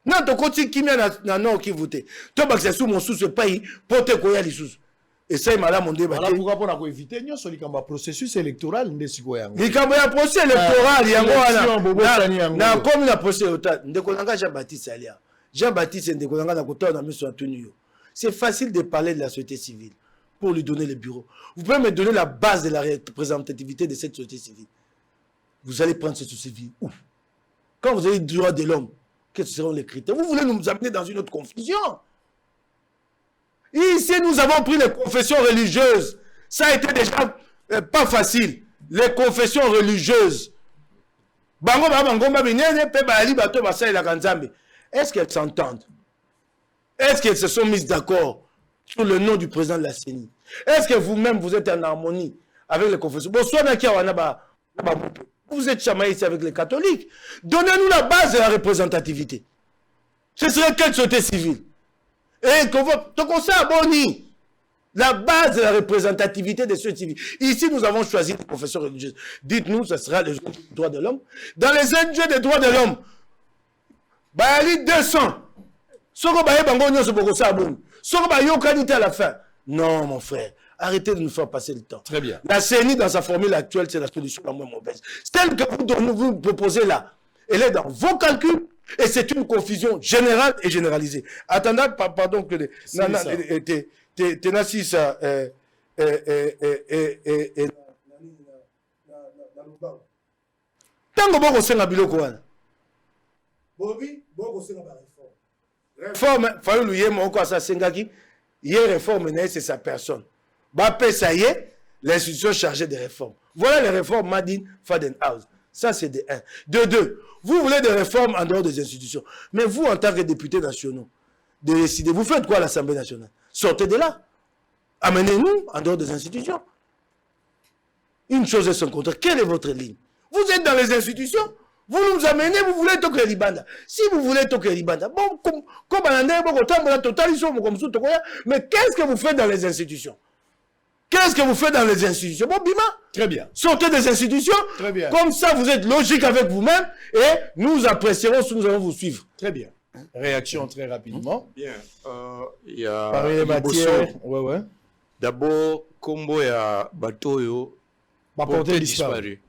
na tokoti kimia na nord kivu te tobakisa su mosusu epai po te koya lisusu esai malamu nde
Voilà pourquoi pour na éviter nyonso likambo ya processus électoral nde siko yango.
likambo ya procès électoral yango wana na komi na procès électoral ndeko nanga Jean-Baptiste alia Jean-Baptiste ndeko nanga na kotana na miso Antonio. C'est facile de parler de la société civile pour lui donner le bureau. Vous pouvez me donner la base de la représentativité de cette société civile. Vous allez prendre cette société civile où? Quand vous avez le droit de l'homme, quels seront les critères? Vous voulez nous amener dans une autre confusion? Ici, nous avons pris les confessions religieuses. Ça a été déjà pas facile. Les confessions religieuses. Est-ce qu'elles s'entendent? Est-ce qu'elles se sont mises d'accord sur le nom du président de la CENI? Est-ce que vous-même, vous êtes en harmonie avec les confessions? Vous êtes chamaillé ici avec les catholiques. Donnez-nous la base de la représentativité. Ce serait quelle société civile? Et qu'on s'abonne. La base de la représentativité des sociétés civiles. Ici, nous avons choisi les confessions religieuses. Dites-nous, ce sera les droits de l'homme. Dans les NG des droits de l'homme, il y a 200. À la fin. Non, mon frère. Arrêtez de nous faire passer le temps.
Très bien.
La CENI, dans sa formule actuelle, c'est la solution la moins mauvaise. Celle que vous proposez là, elle est dans vos calculs. Et c'est une confusion générale et généralisée. Attendez, pardon, que Tenasisa tango boko senga biloko wana bobi boko senga ba réforme faulu ye moko asasengaki ye réforme na c'est sa personne ba pesa ye l'institution chargée des réformes. Voilà les réformes Madine Fadenhouse. Ça, c'est de 1. De 2, vous voulez des réformes en dehors des institutions. Mais vous, en tant que députés nationaux, de décider, vous faites quoi à l'Assemblée nationale? Sortez de là. Amenez-nous en dehors des institutions. Une chose est son contraire. Quelle est votre ligne? Vous êtes dans les institutions. Vous nous amenez, vous voulez toquer Libanda. Si vous voulez toquer Libanda, bon, mais qu'est-ce que vous faites dans les institutions? Qu'est-ce que vous faites dans les institutions? Bon, Bima.
Très bien.
Sortez des institutions.
Très bien.
Comme ça, vous êtes logique avec vous-même et nous apprécierons si nous allons vous suivre.
Très bien. Réaction très rapidement.
Bien. Il y a
Parmi les matières. Ouais.
D'abord, Kombo et Batoyo,
porté disparu.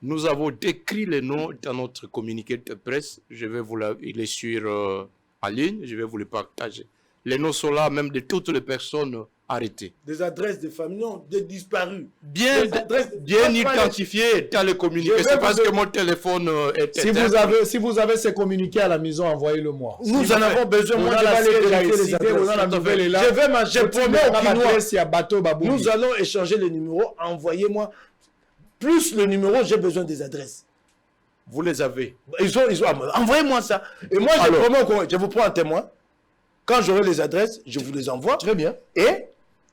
Nous avons décrit les noms dans notre communiqué de presse. Je vais vous il est sur en ligne. Je vais vous le partager. Les noms sont là, même de toutes les personnes arrêtées.
Des adresses de famille, non, des disparus.
Bien identifiées dans le communiqué. C'est parce que mon téléphone est
éteint. Si vous avez ces communiqués à la maison, envoyez-le-moi.
Nous en avons besoin. Moi, je vais manger. Nous allons échanger les numéros. Envoyez-moi. Plus le numéro, j'ai besoin des adresses.
Vous les avez.
Envoyez-moi ça. Et moi, je vous prends un témoin. Quand j'aurai les adresses, je vous les envoie.
Très bien.
Et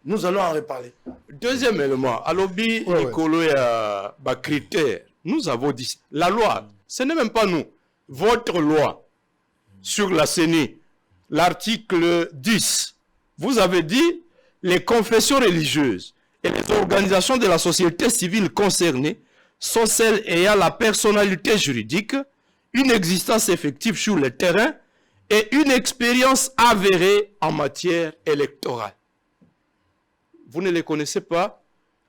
nous allons en reparler.
Deuxième élément, à l'objet des critères, nous avons dit, la loi, ce n'est même pas nous. Votre loi sur la CENI, l'article 10, vous avez dit, les confessions religieuses et les organisations de la société civile concernées sont celles ayant la personnalité juridique, une existence effective sur le terrain et une expérience avérée en matière électorale. Vous ne les connaissez pas?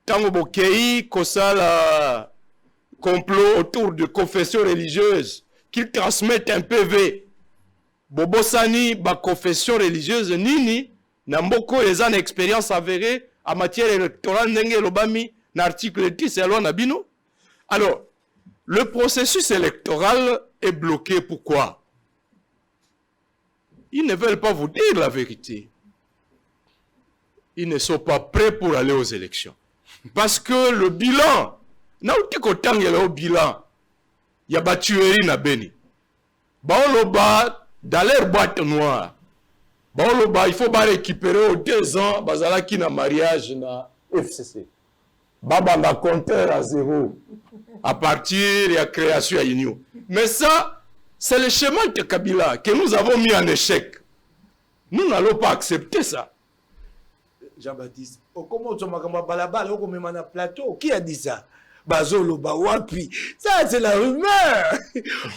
Tango Bokei, Kosala, complot autour de confessions religieuses, qu'ils transmettent un PV. Bobosani, ba confession religieuse, nini, Namboko, les une expérience avérée en matière électorale, Nenge Lobami, l'article 10 et la loi Nabino. Alors, le processus électoral est bloqué. Pourquoi? Ils ne veulent pas vous dire la vérité. Ils ne sont pas prêts pour aller aux élections. Parce que le bilan, il y a des tueries na Beni. Dans leur boîte noire, il faut récupérer aux 2 ans, bazalaki na mariage na FCC. Baba na compteur à 0. À partir de la création à l'Union. Mais ça, c'est le schéma de Kabila que nous avons mis en échec. Nous n'allons pas accepter ça.
Jean-Baptiste, comment tu m'as balabala au plateau? Qui a dit ça? Bazolo Bawapi. Ça, c'est la rumeur.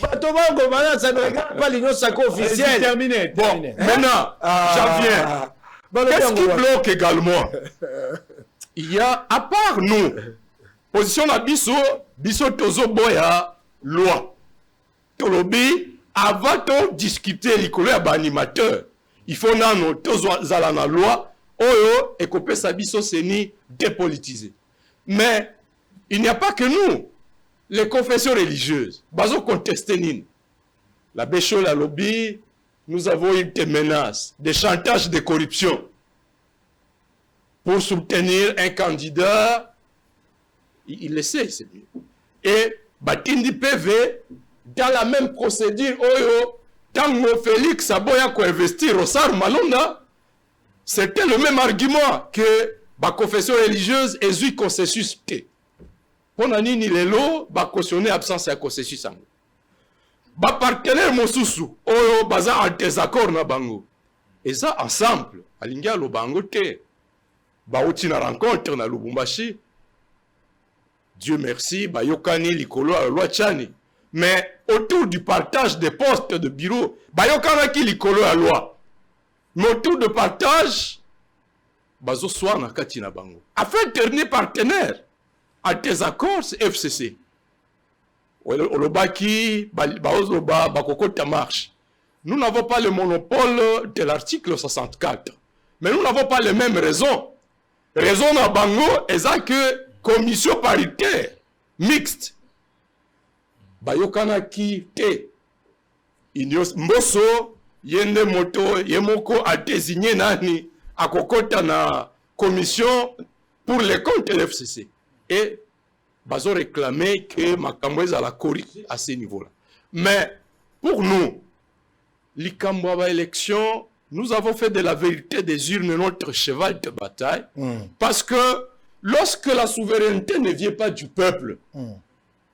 Ça ne regarde pas l'Union sacrée officielle.
Terminé.
Bon, maintenant, j'en viens. Qu'est-ce qui bloque également? Il y a, à part nous, position na biso tozo boya loi. Tolobi, avant de discuter l'icône à animateur, il faut nano tozo zala na loi, oyo et kopé sa biso seni dépolitisé. Mais il n'y a pas que nous, les confessions religieuses. Bazo contester nini. La Bécho, la lobby, nous avons eu des menaces, des chantages de corruption pour soutenir un candidat. Il le sait, c'est mieux. Et Batindi PV, dans la même procédure, Oyo, Tango Félix Aboya ko investir au Sar Malonda, c'était le même argument que la confession religieuse et le consensus. Pour nani lelo, ba cautionner absence de consensus. Ba partenaire Mosusu, Oyo, baza en désaccord na bango. Et ça, ensemble, alinga lo bango te. Ba outi na rencontre na Lubumbashi. Dieu merci, ba yokani likolo a loi chani. Mais autour du partage des postes de bureau, ba yokana ki likolo a loi. Mais autour de partage, bazo soir na kati na bango. Afin de dernier partenaire, à tes accords, c'est FCC. Olobaki, baozoba, bakokota marche. Nous n'avons pas le monopole de l'article 64. Mais nous n'avons pas les mêmes raisons. Raison na bango, est que commission paritaire, mixte. Bayokana ki te. Inyos mboso, yende moto, yemoko a désigné nani, a kokota na commission pour les comptes de l'FCC. Et bazo réclamé que Makambouez a la corrige à ce niveau-là. Mais pour nous, l'Ikambouaba élection, nous avons fait de la vérité des urnes notre cheval de bataille. Parce que lorsque la souveraineté ne vient pas du peuple,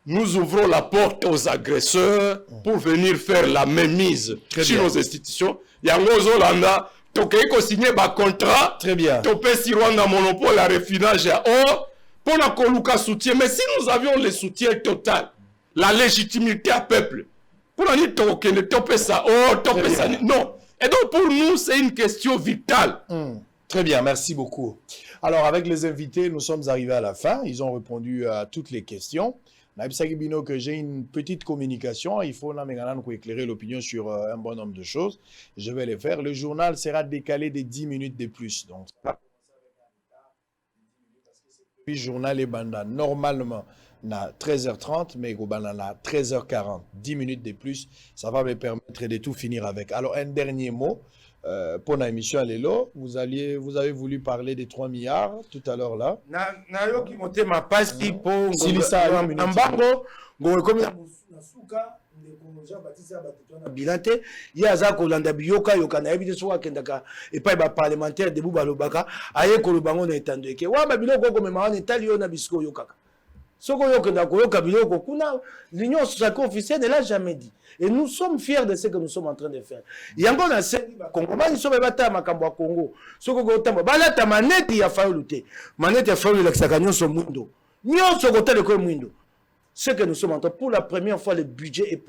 nous ouvrons la porte aux agresseurs pour venir faire la mainmise sur nos institutions. Yango Zolanda, Tokeko signé un contrat.
Très bien.
Topé si Rwanda monopole à refinage à or. Pour la Koluka soutien. Mais si nous avions le soutien total, la légitimité à peuple, pour la nuit ne topé ça, oh, topé ça. Non. Et donc pour nous, c'est une question vitale.
Très bien, merci beaucoup. Alors, avec les invités, nous sommes arrivés à la fin. Ils ont répondu à toutes les questions. Naïbsaki Bino, que j'ai une petite communication. Il faut nous éclairer l'opinion sur un bon nombre de choses. Je vais les faire. Le journal sera décalé de 10 minutes de plus. Donc, le journal est banda normalement à 13h30, mais il est à 13h40. 10 minutes de plus, ça va me permettre de tout finir avec. Alors, un dernier mot. Pour l'émission Lélo, vous avez voulu parler des 3 milliards tout à l'heure là.
Nayo qui monte ma passe pour
Silisa
Ambango, comme Nasuka, Jean-Baptiste Bilante, il y a Zako Landa Bioka, Yokana, Ebi de Soa Kendaka, et pas parlementaire de Boubalobaka, Aye Kolubango n'étendue que Wa Babiloko comme Mahan Italio Nabisco Yokaka. Soko Yokenda Koyoka Biloko Kuna, l'Union sacrée officielle ne l'a jamais dit. Et nous sommes fiers de ce que nous sommes en train de faire. Il y a encore un Congo, nous sommes à Congo. Soko Gotama, Balata Maneti a fallu lutter. Maneti a fallu l'exaganyon son mundo. Nyon Sokotel de Mundo. ce que nous sommes en train, pour la première fois, le budget est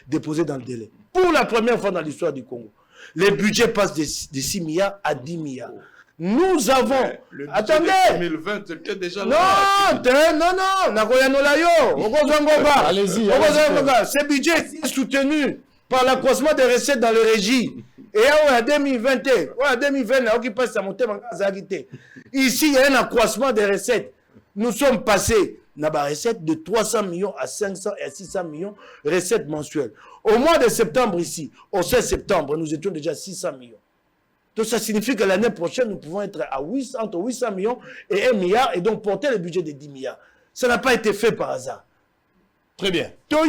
déposé dans le délai. Pour la première fois dans l'histoire du Congo. Les budgets passent de 6 milliards à 10 milliards. Nous avons...
Le
Attendez!
2020 était déjà
Non,
là.
Allez-y.
Ce budget est soutenu par l'accroissement des recettes dans le régime. Et en 2020, ici, il y a un accroissement des recettes. Nous sommes passés dans la recette de 300 millions à 500 et à 600 millions recettes mensuelles. Au mois de septembre ici, au 16 septembre, nous étions déjà à 600 millions. Donc ça signifie que l'année prochaine, nous pouvons être à entre 800 millions et 1 milliard et donc porter le budget de 10 milliards. Ça n'a pas été fait par hasard.
Très bien.
3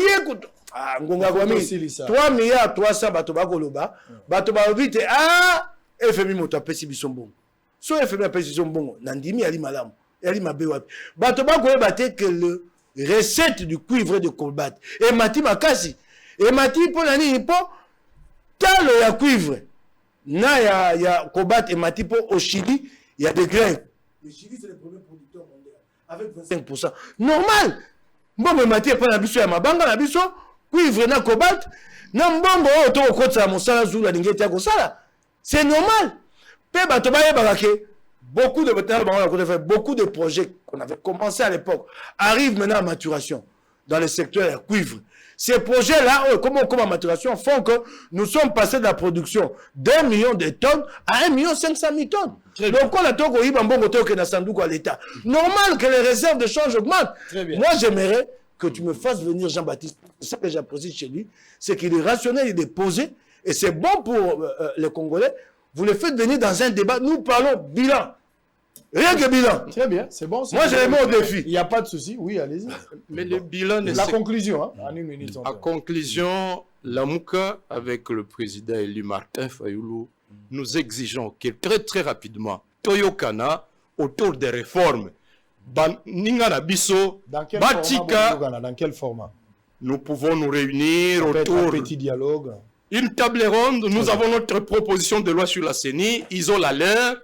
milliards 300 bato bakoloba bato bavite FMI moto apesi biso mbongo so FMI apesi biso mbongo nandimi ali malamu ali mabe wapi bato bakoyeba te que le recette du cuivre de cobalt et mati makasi et mati mpona nini mpo talo ya cuivre na ya cobalt et mati mpo au Chili il y a des grains. Le Chili c'est le premier producteur mondial avec 25%. Normal mbongo mati epa na biso ya mabanga na biso cuivre na cobalt na mbongo oyo to okotsa mosala zula ndenge tia kosala c'est normal pe bato bayebaka ke beaucoup de projets qu'on avait commencé à l'époque arrivent maintenant à maturation dans le secteur de cuivre. Ces projets-là, comme à maturation, font que nous sommes passés de la production d'1 million de tonnes à 1,5 million de tonnes. Donc, on a tout à l'État. Normal que les réserves de change augmentent. Moi, j'aimerais que tu me fasses venir Jean-Baptiste. Ce que j'apprécie chez lui, c'est qu'il est rationnel, il est posé, et c'est bon pour les Congolais. Vous le faites venir dans un débat. Nous parlons bilan. Rien que bilan.
Très bien, c'est bon.
Moi, j'ai aimé au défi.
Il n'y a pas de souci. Oui, allez-y.
Mais le bilan...
La conclusion, hein, en 1 minute.
En conclusion, la Mouka, avec le président élu Martin Fayoulou, nous exigeons que très très rapidement, Toyokana, autour des réformes, Ningana Bisso, Batika,
dans quel format?
Nous pouvons nous réunir autour...
Un petit dialogue.
Une table ronde, nous avons notre proposition de loi sur la CENI, ils ont la leur,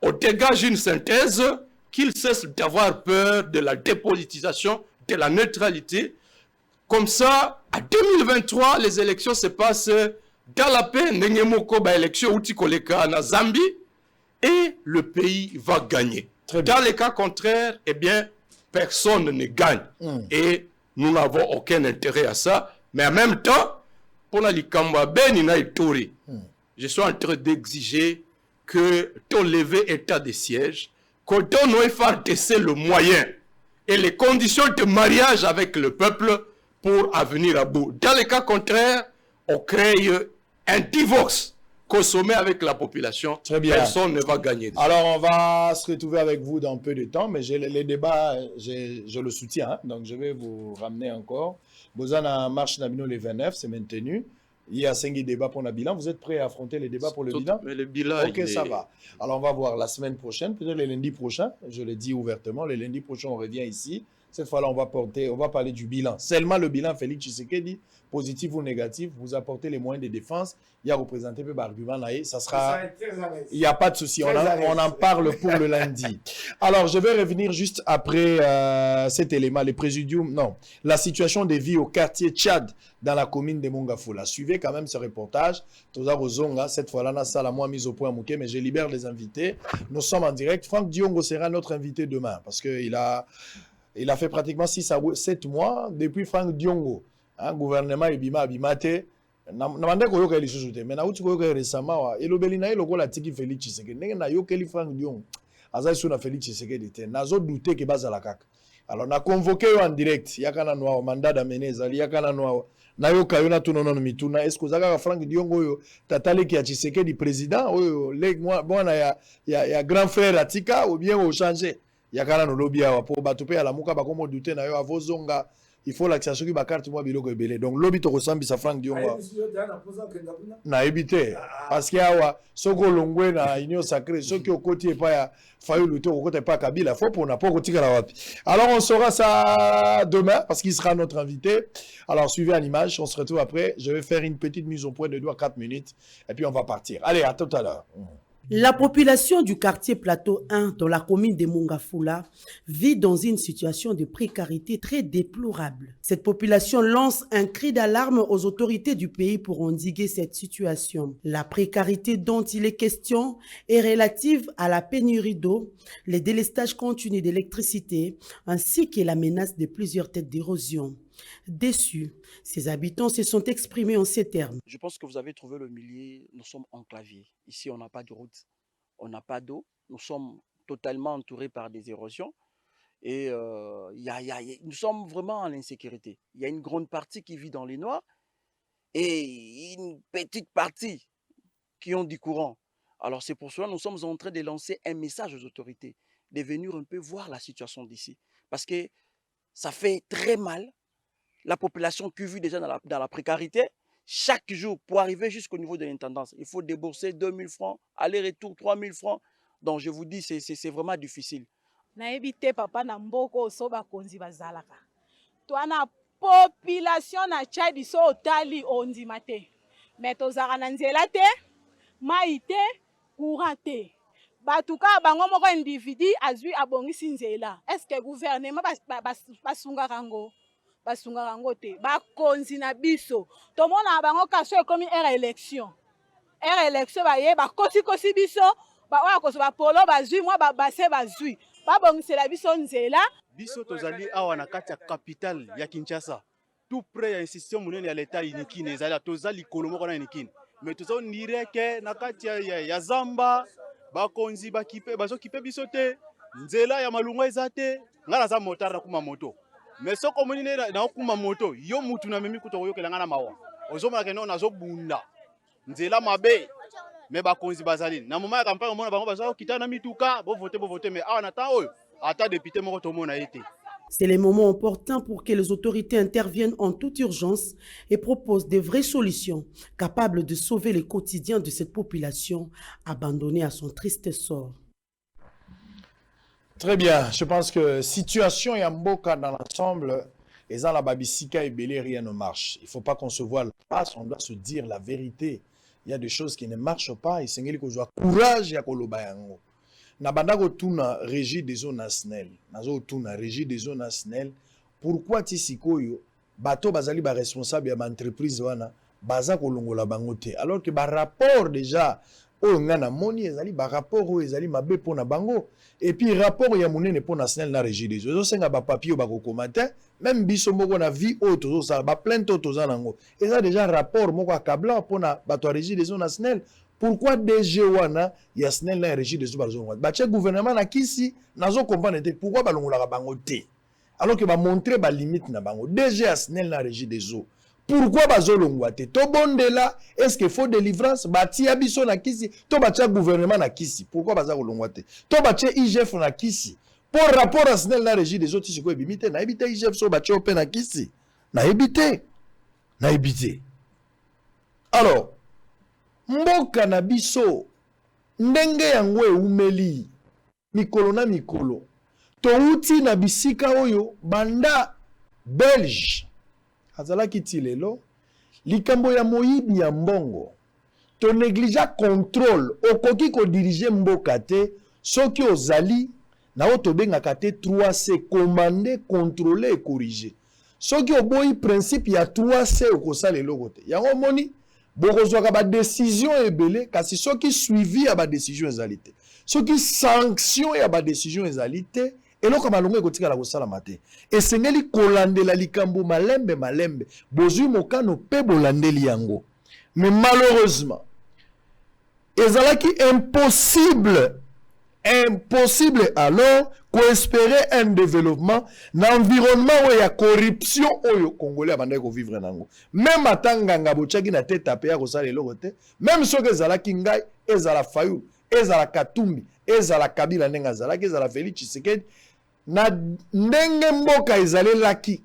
on dégage une synthèse, qu'ils cessent d'avoir peur de la dépolitisation, de la neutralité. Comme ça, à 2023, les élections se passent dans la paix, Nengemoko, élection Utikoleka na Zambie, et le pays va gagner. Dans les cas contraires, eh bien, personne ne gagne. Et nous n'avons aucun intérêt à ça. Mais en même temps, pour la Likamba Benina Itori, je suis en train d'exiger que ton levé état de siège, qu'on donne au FRDC le moyen et les conditions de mariage avec le peuple pour avenir à bout. Dans les cas contraires, on crée un divorce consommé avec la population.
Très bien.
Personne ne va gagner.
Alors, on va se retrouver avec vous dans peu de temps, mais les débats, je le soutiens, hein, donc je vais vous ramener encore. Bozana marche Nabino le 29, c'est maintenu. Il y a 5 débats pour le bilan. Vous êtes prêts à affronter les débats pour le bilan?
Mais le bilan,
ok, ça va. Alors, on va voir la semaine prochaine, peut-être le lundi prochain. Je le dis ouvertement, le lundi prochain, on revient ici. Cette fois-là, on va parler du bilan. Seulement le bilan, Félix Tshisekedi, positif ou négatif, vous apportez les moyens de défense. Il y a représenté peu argument là, ça sera... Il n'y a pas de souci, on en parle pour le lundi. Alors, je vais revenir juste après cet élément, les présidiums, non, la situation des vies au quartier Tchad, dans la commune de Mongafoula. Suivez quand même ce reportage. Toza Rozonga, cette fois-là, na sala moi mise au point Mouké, mais je libère les invités. Nous sommes en direct. Franck Diongo sera notre invité demain, parce qu'il a fait pratiquement 6 à 7 mois depuis Franck Diongo. Un gouvernement Ebima Abimate. Namande koyoka eli sosute. Mais na uti koyoka récemment. Elobeli na eloko la tiki Félix Tshisekedi. Nenge na yokeli Franck Diongo. Azai suna Félix Tshisekedi te. Nazo douter ke bazala kaka. Alors na convoqué en direct. Yakana noa mandat d'amener zali. Yakana noa. Na yoka yona tunono mituna. Est-ce que zaka Franck Diongo yo tatale ki ya Tshisekedi président. Oyo leg moi bona ya grand frère Atika ou bien au changer. Yakana no lobby awa po batupe ya la muka bakomo douter na yo avozonga. Il faut l'accession qui carte moi biloko ebele. Donc lobby to ressemble sa Franck Diongo. Na éviter parce qu'il y a soko longwe na union sacrée ceux qui au côté pas ya Fayoulou to au côté pas Kabila faut pour n'a pas kotika la wapi. Alors on saura ça demain parce qu'il sera notre invité. Alors suivez en image, on se retrouve après. Je vais faire une petite mise au point de 2 à 4 minutes et puis on va partir. Allez, à tout à l'heure.
La population du quartier Plateau 1 dans la commune de Mongafula vit dans une situation de précarité très déplorable. Cette population lance un cri d'alarme aux autorités du pays pour endiguer cette situation. La précarité dont il est question est relative à la pénurie d'eau, les délestages continus d'électricité ainsi que la menace de plusieurs têtes d'érosion. Déçus, ces habitants se sont exprimés en ces termes.
Je pense que vous avez trouvé le milieu, nous sommes enclavés. Ici, on n'a pas de route, on n'a pas d'eau, nous sommes totalement entourés par des érosions et nous sommes vraiment en insécurité. Il y a une grande partie qui vit dans les noirs et une petite partie qui ont du courant. Alors c'est pour cela que nous sommes en train de lancer un message aux autorités, de venir un peu voir la situation d'ici. Parce que ça fait très mal. La population qui vit déjà dans la précarité, chaque jour, pour arriver jusqu'au niveau de l'intendance, il faut débourser 2000 francs, aller-retour 3000 francs. Donc je vous dis, c'est vraiment difficile.
Naebite papa na mboko soba konzi bazalaka. Toana population na Tchad so otali ondimate. Mais tozaka na nzela te, maite, courant te. Batuka bango moko individu azui abongisi nzela. Est-ce que gouvernement basunga rango? Basunga rango te. Bakonzi na biso. Tomona bango kaso ekomi élection. Élection baye bakosi kosi biso, ba wa koso ba polo bazui moi base bazui. Babongisela biso nzela.
Biso tozali awa na kati ya capitale ya Kinshasa. Tout près ya institution munene ya l'état inikine ezali tozali kolomoko na inikine. Mais tozo nireke na kati ya Zamba bakonzi bakipe bazokipe biso te. Nzela ya malungu ezate ngala za motard na kuma moto. Mais soko munene na kuma moto yo mutu na memi kuto yokela ngana mawa. Ozomaka ke no nazobunda. Nzela mabe. Mais bakonzi bazali na moment ya campagne mona bango bazo kitana mituka bo voter mais awa na ta oyo ata député moko to mona été.
C'est le moment opportun pour que les autorités interviennent en toute urgence et proposent de vraies solutions capables de sauver le quotidien de cette population abandonnée à son triste sort.
Très bien, je pense que situation Yamboka dans l'ensemble, et dans la Babisika et Belé, rien ne marche. Il ne faut pas qu'on se voile face, on doit se dire la vérité. Il y a des choses qui ne marchent pas et c'est qu'il faut courage ya koloba yango. Na bandako tuna régie des zones nationales. Nazo tuna régie des zones nationales. Pourquoi tisikoyo bato bazali ba responsable ya ba entreprise wana baza kolongola bango te alors que ba rapport déjà o ngana moni ezali ba rapport o ezali mabe pona bango et puis rapport ya munene pona national na régie des eaux senga ba papier ba ko commenter même biso moko na vie auto ça ba plainte auto za nango et ça déjà rapport moko akabla pona bato régie des eaux nationales. Pourquoi DG wana ya SNEL na régie des eaux bazo ba che gouvernement na kisi nazo comprendre te pourquoi ba longola bango te alors que ba montrer ba limite na bango DG ya SNEL na régie des eaux. Pourquoi bazo longwa te to bondela est-ce qu'il faut délivrance bati ya biso na kisi to batia gouvernement na kisi pourquoi baza ko longwa te to batia IGF na kisi pour rapport à SNEL na régie des eaux tisiko ebimite na ebite IGF so batia open na kisi na ebite alors mboka na biso ndenge yango eumeli mikolo na mikolo touti na bisika oyo banda Belge azalaki ti lelo likambo ya moyibi ya mbongo to négligea contrôle okoki ko diriger mboka te soki ozali na o tobengaka te 3C commander contrôler et corriger soki oboyi principe ya 3C okosala eloko te yango moni bokozwaka ba décision ebele kasi soki suivi ya ba décision ezali te soki sanction ya ba décision ezali te eloko malongo ekotikala kosalama te esengeli kolandela likambo malembe bozwi mokano pe bolandeli yango mais malheureusement ezalaki impossible alors qu'espérer un développement d'environnement où il y a corruption oyo congolais abandaki ko vivre nango même atanganga bochaki na tête tapé ya kosala eloko te même soki ezalaki ngai ezala Fayulu ezala Katumbi ezala Kabila ndenge azalaki ezala Félix Tshisekedi na ndenge mboka ezalelaki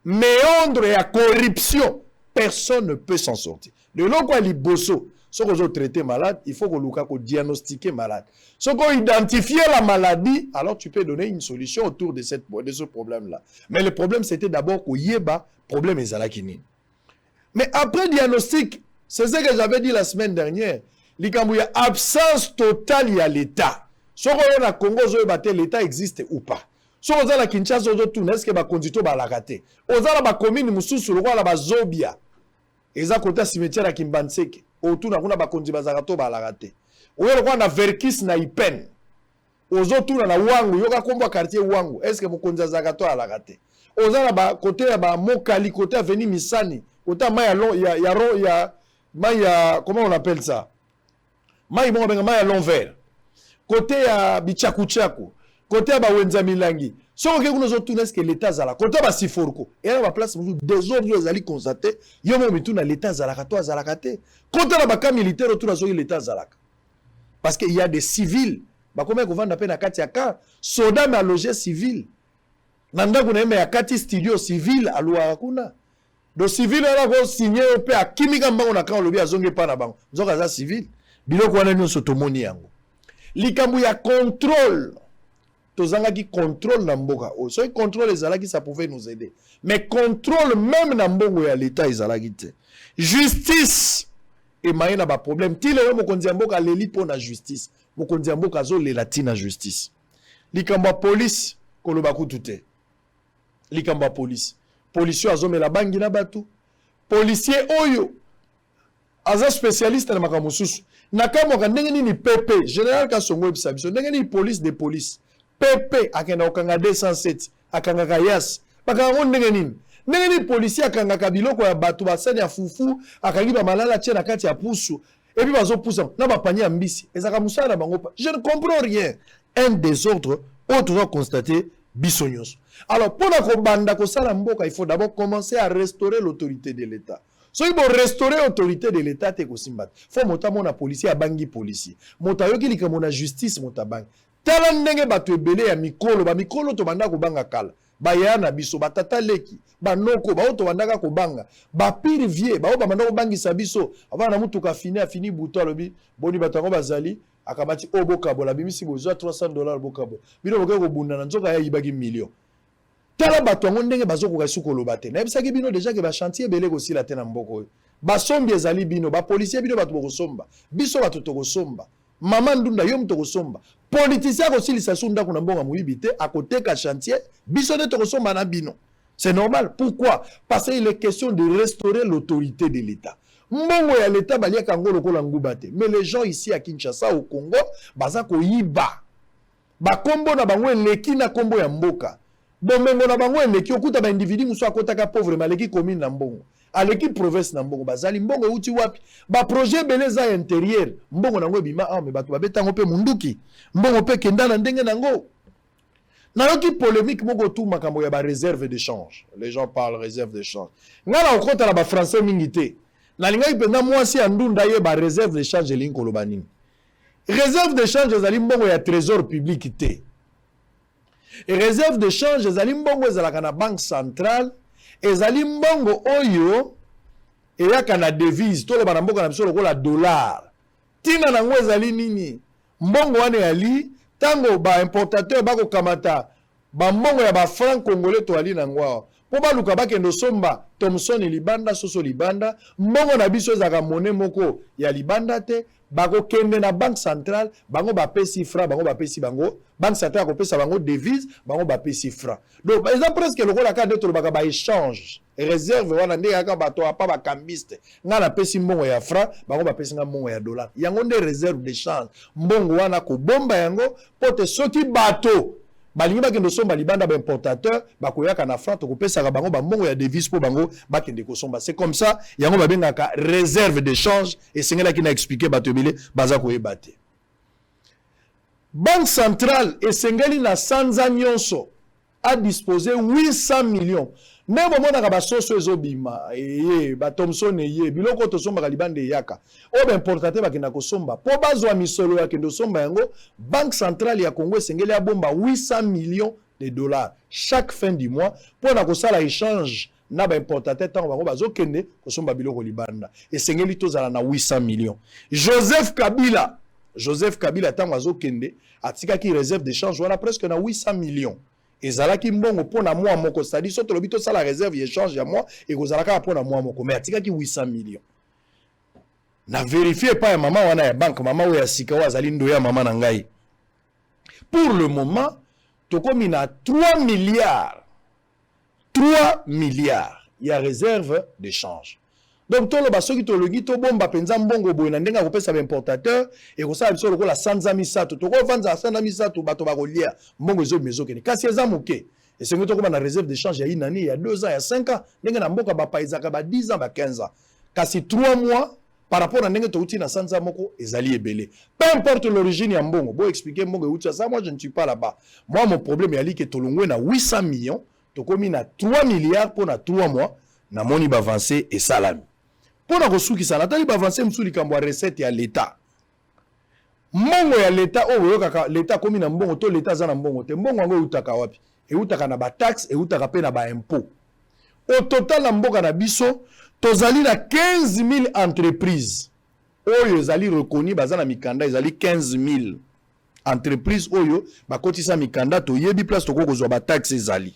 méandre ya corruption personne ne peut s'en sortir de loko ya liboso soki ozo traiter malade il faut koluka ko diagnostiquer malade soki identifier la maladie alors tu peux donner une solution autour de ce problème là mais le problème c'était d'abord koyeba problème ezalaki nini mais après diagnostic c'est ce que j'avais dit la semaine dernière likambo ya absence totale ya l'état soko oyo na Congo ozoyeba te l'état existe ou pas soko oza na Kinshasa ozotuna eske bakonzi to balaka te oza na bakomini mosusu lokola bazobia eza kota cimetière ya Kimbanseke otuna kuna bakonzi bazaka to balaka te oyo lokola na Verkis na Ipen ozotuna na Wangu yoka kombo quartier Wangu eske mokonzi azaka to alaka te oza na ba côté ya ba Mokali côté avenue Misani côté maya maya comment on appelle ça maya bon benga maya l'envers côté ya Bichakuchaku côté ya ba Wenza Milangi soko ke kuno zotuna eske l'état zala côté ba Siforko et na ba place des ordres ezali constaté yo mo mituna l'état zalaka to azalaka te côté na ba camp militaire autour zo l'état zalaka parce que il y a des civils ba combien ko vanda pe na kati ya ka soda ma loger civil nanda kuna eme ya kati studio civil alwa kuna do civil ala ko signer pe akimika mbango na kan lobi azonge pa na bango nzoka za civil biloko wana nyonso tomoni yango likambu ya contrôle tozanga ki contrôle na mboka o so contrôle ezalaki ça pouvait nous aider mais contrôle même na mbongo ya l'état ezalaki te justice et maina ba problème tile yo mokonzi mboka leli po na justice mokonzi mboka zo le latina justice likambu police koloba kutu te likambu police policier azomela bangi na batu policier oyo aza spécialiste na makambo susu na kamo ndenge nini PP général Kasongo bisabiso ndenge nini police de police PP akenda okanga 207 akanga kayas bakanga ndenge nini policier akanga kabiloko ya batu basani ya fufu akangi ba malala tche na kati ya pusu et puis bazo pusa na ba panier mbisi ezaka musala bango je ne comprends rien un désordre autre doit constater bisonyos. Alors, pour la banda ko sala mboka, il faut d'abord commencer à restaurer l'autorité de l'État. So il faut restaurer l'autorité de l'État te ko simbat. Faut mota mona policier abangi policier. Mota yoki lika mona justice mota bangi. Tala ndenge batu ebele ya mikolo, ba mikolo to banda ko banga kala. Ba yana biso batata leki, ba noko ba oto banda ko banga. Ba pire vie, ba o ba banda ko bangi sabiso. Avant na mutuka fini buto alobi, boni batango bazali akabati obokabo la bimisi bozo $300 bokabo bino boke ko bunda na nzoka ya yibaki million tala bato ngo ndenge bazoko ka suko lobate na bisaki bino déjà ke ba chantier belé ko sila tena mboko ba sombi ezali bino ba policier bino bato boko somba biso bato to ko somba mama ndunda yo mto ko somba politicien ko silisa sunda kuna mbonga muyibite à côté ka chantier biso de to ko somba na bino c'est normal pourquoi parce qu'il est question de restaurer l'autorité de l'État. Mbongo ya l'État balia kango lokola ngubate. Mais les gens ici à Kinshasa au Congo, baza ko yiba. Ba kombo na bango eleki na kombo ya mboka. Bomengo na bango eleki okuta ba individu muso akotaka pauvre maleki commune na mbongo. Aleki province na mbongo bazali mbongo uti wapi. Ba projet beleza intérieur. Mbongo nango bima me bato babetango pe munduki. Mbongo pe kenda na ndenge nango. Nayoki polémique moko tout makambo ya ba réserve de change. Les gens parlent réserve de change. Ngala okota na ba français mingité. Na linga ipenda mwasi ya ndunda ye ba réserve de change linko lobani. Réserve de change ezali mbongo ya trésor public te. Et réserve de change ezali mbongo ezalaka na banque centrale, ezali mbongo oyo eyaka na devise to loba na mboka na biso lokola dollar. Tina nango ezali nini? Mbongo wane yali tango ba importateur bako kamata ba mbongo ya ba franc congolais to ali nango. Po ba luka bakendo somba Thomson libanda soso libanda mbongo na biso ezaka monnaie moko ya libanda te bako kende na banque centrale bango ba pesi franc bango ba pesi bango banque centrale ko pesa bango devise bango ba pesi franc donc eza presque lokola ka de to baka ba échange réserve wana nde yaka bato apa ba cambiste nga na pesi mbongo ya franc bango ba pesi nga mbongo ya dollar yango nde réserve d'échange mbongo wana ko bomba yango pote soki bato balingi bakende somba libanda ba importateur bakoyaka na franc to kopesa bango ba mbongo ya devise po bango bakende ko somba c'est comme ça yango babengaka réserve d'échange et sengela ki na expliquer bato ebele baza ko ebate banque centrale esengeli na sanza nyonso a disposer 800 millions mais bon monaka ba soso ezobima ba Thomson eye biloko to somba libanda yaka o ba importateur bakenda ko somba po bazwa misolo ya kendo somba yango banque centrale ya Congo esengeli ya bomba 800 millions de dollars chaque fin du mois pour na ko sala échange na ba importateur tango bango bazokende ko somba biloko libanda esengeli tozala na 800 millions. Joseph Kabila tango azokende atikaki réserve d'échange wana presque na 800 millions. Ezalaki mbongo pona mwa moko c'est-à-dire soto lobito sala réserve échange ya moi et kozalaka pona mwa moko mais atikaki 800 millions. na vérifier pas ya maman wana ya banque maman oya sika wa azali ndo ya maman na ngai. Pour le moment tokomi na 3 milliards. 3 milliards. Il y a réserve de change. Donc, tout le basso qui tologi, to bomba penza mbongo boy na ndenga kopesa ba importateur et ko sa biso lokola sanza misato. To ko vanza sanza misato bato ba kolia mbongo ezo mezo kene. Kasi eza moke. Et c'est ngoto ko na réserve de change ya inani ya 2 ans ya 5 ans. Ndenga na mboka ba paizaka ba 10 ans ba 15 ans. Kasi 3 mois par rapport à ndenga to uti na sanza moko ezali ebele. Peu importe l'origine ya mbongo, bo expliquer mbongo uti ça, moi je ne suis pas là-bas. Moi mon problème est ali que tolongwe na 800 millions, to komi na 3 milliards pour na 3 mois na moni ba avancer et salami. Pour na kosuki ça, natali ba avancer msuli kambwa recette ya l'État. Mbongo ya l'État oyo kaka l'État komi na mbongo to l'État za na mbongo te mbongo ngo utaka wapi? E utaka na ba taxe, e utaka pe na ba impôt. Au total na mboka na biso tozali na 15 000 entreprises. Oyo zali reconnu baza na mikanda ezali 15 000 entreprises oyo bakotisa mikanda to yebi place to kozwa ba taxe ezali.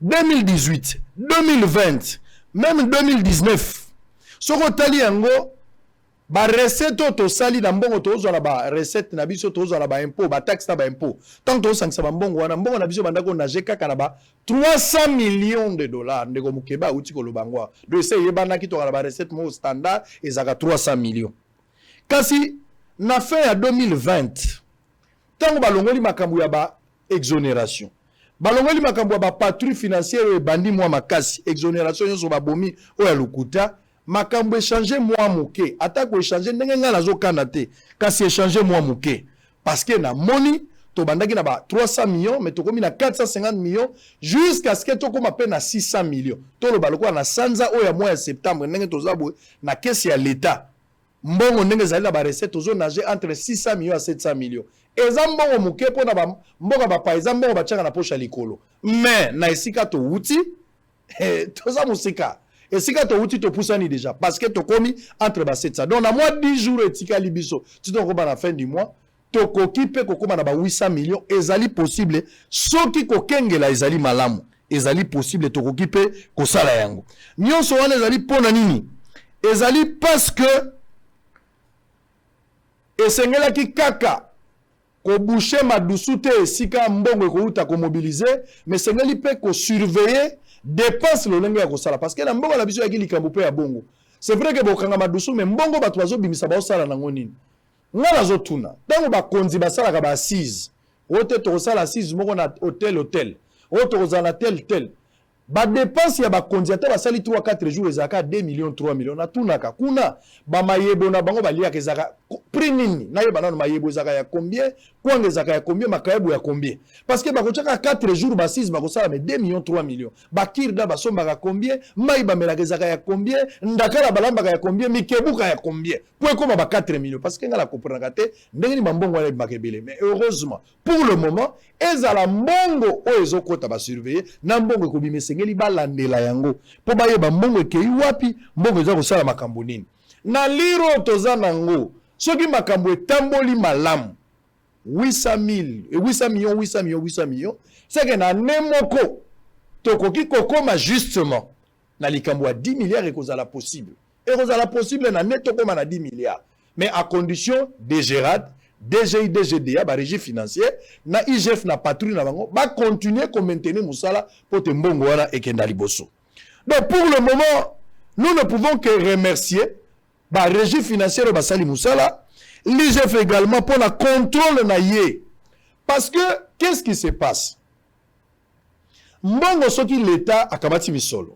2018, 2020, même 2019. Soko tali yango ba recette to sali na mbongo to zo na ba recette na biso to zo na ba impôt ba taxe na ba impôt. Tant to sangisa ba mbongo wana mbongo na biso bandako na jeka na ba 300 millions de dollars ndeko mukeba uti ko lobangwa. Do se yebana ki to na ba recette mo standard ezaka 300 millions. Kasi na fin ya 2020 tango balongoli makambu ya ba exonération. Balongoli makambu ya ba patrouille financière e bandi mwa makasi exonération yoso ba bomi o ya lukuta. Makambo échanger moi moké attaque échanger ndenge nga nazo kanate kasi échanger moi moké parce que na moni to bandaki na ba 300 millions mais to komi na 450 millions jusqu'à ce que to koma pe na 600 millions to lo baloko na sanza o ya mois de septembre ndenge to zabo na caisse ya l'état mbongo ndenge zali na ba recette to zo nager entre 600 millions à 700 millions eza mbongo moké pona ba mboka ba paisa mbongo ba tchaka na poche ya likolo mais na esika to wuti to za musika. Et si tu as to poussani déjà, parce que tu as commis entre bas 700. Donc, à moins 10 jours, tu as libiso. Tu dois à la fin du mois, tu as occupé 800 millions. Et c'est possible. Ce qui est là, c'est malamu. Et c'est possible de occuper ko sala yango. Nyon so wana ezali pona nini? Ezali parce que esengela ki kaka ko boucher madusu te sika mbongo ko uta ko mobiliser, mais sengeli pe ko surveiller dépense le lengo ya kosala parce que na mbongo la biso ya likambo pe ya bongo. C'est vrai que bokanga madusu mais mbongo bato bazo bimisa ba osala nango nini. Ngala zo tuna. Tango ba konzi basala ka ba assise. Ote to kosala assise moko na hôtel. Ote kozala tel. Ba dépense ya ba konzi ata basali 3-4 jours ezaka 2 millions 3 millions na tunaka kuna ba mayebo na bango balia kezaka prix nini na yeba na mayebo ezaka ya combien kwanga ezaka ya combien makayebo ya combien parce que ba kochaka 4 jours ba 6 ba kosala mais 2 millions 3 millions ba kirda ba somba ka combien mai ba melaka ezaka ya combien ndakala balamba ka ya combien mikebuka ya combien pour comme ba 4 millions parce que ngala comprendre te ndenge ni mbongo wala bakebele mais heureusement pour le moment ezala mbongo o ezokota ba surveiller na mbongo ko bimese ngeli balandela yango po bayeba mbongo ekei wapi mbongo eza kosala makambo nini na liro toza nango soki makambo etamboli malamu 800 millions c'est que na nemoko tokoki kokoma justement na likambo ya 10 milliards ekozala possible na neto koma na 10 milliards mais à condition de Gérard DGI, DGDA, ba régie financière, na IGF na patrouille na bango, ba continuer à maintenir musala pour te mbongo wana et kenda liboso. Donc pour le moment, nous ne pouvons que remercier ba régie financière ba sali musala, l'IGF également pour la contrôle na yé. Parce que qu'est-ce qui se passe? Mbongo soki l'État akamati misolo.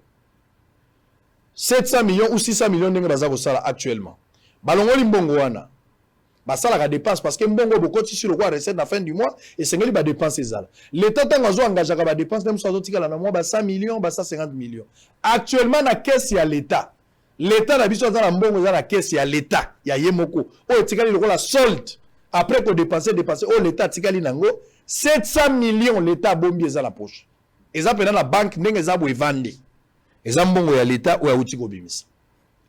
700 millions ou 600 millions ndenge baza kosala actuellement. Balongoli mbongo wana. Basala la dépense parce que mbongo bokoti sur le quoi recette na fin du mois et sengeli ba dépense ezala. L'État tango zo engagé ka ba dépense même so tika la na mois ba 100 millions ba 150 millions. Actuellement na caisse ya l'État. L'État na biso za na mbongo za na caisse ya l'État ya yemoko. O tikali lokola solde après ko dépenser o l'État tikali nango 700 millions l'État bombi eza la poche. Eza pena la banque ndenge za bo evande. Eza mbongo ya l'État o ya utiko bimisa.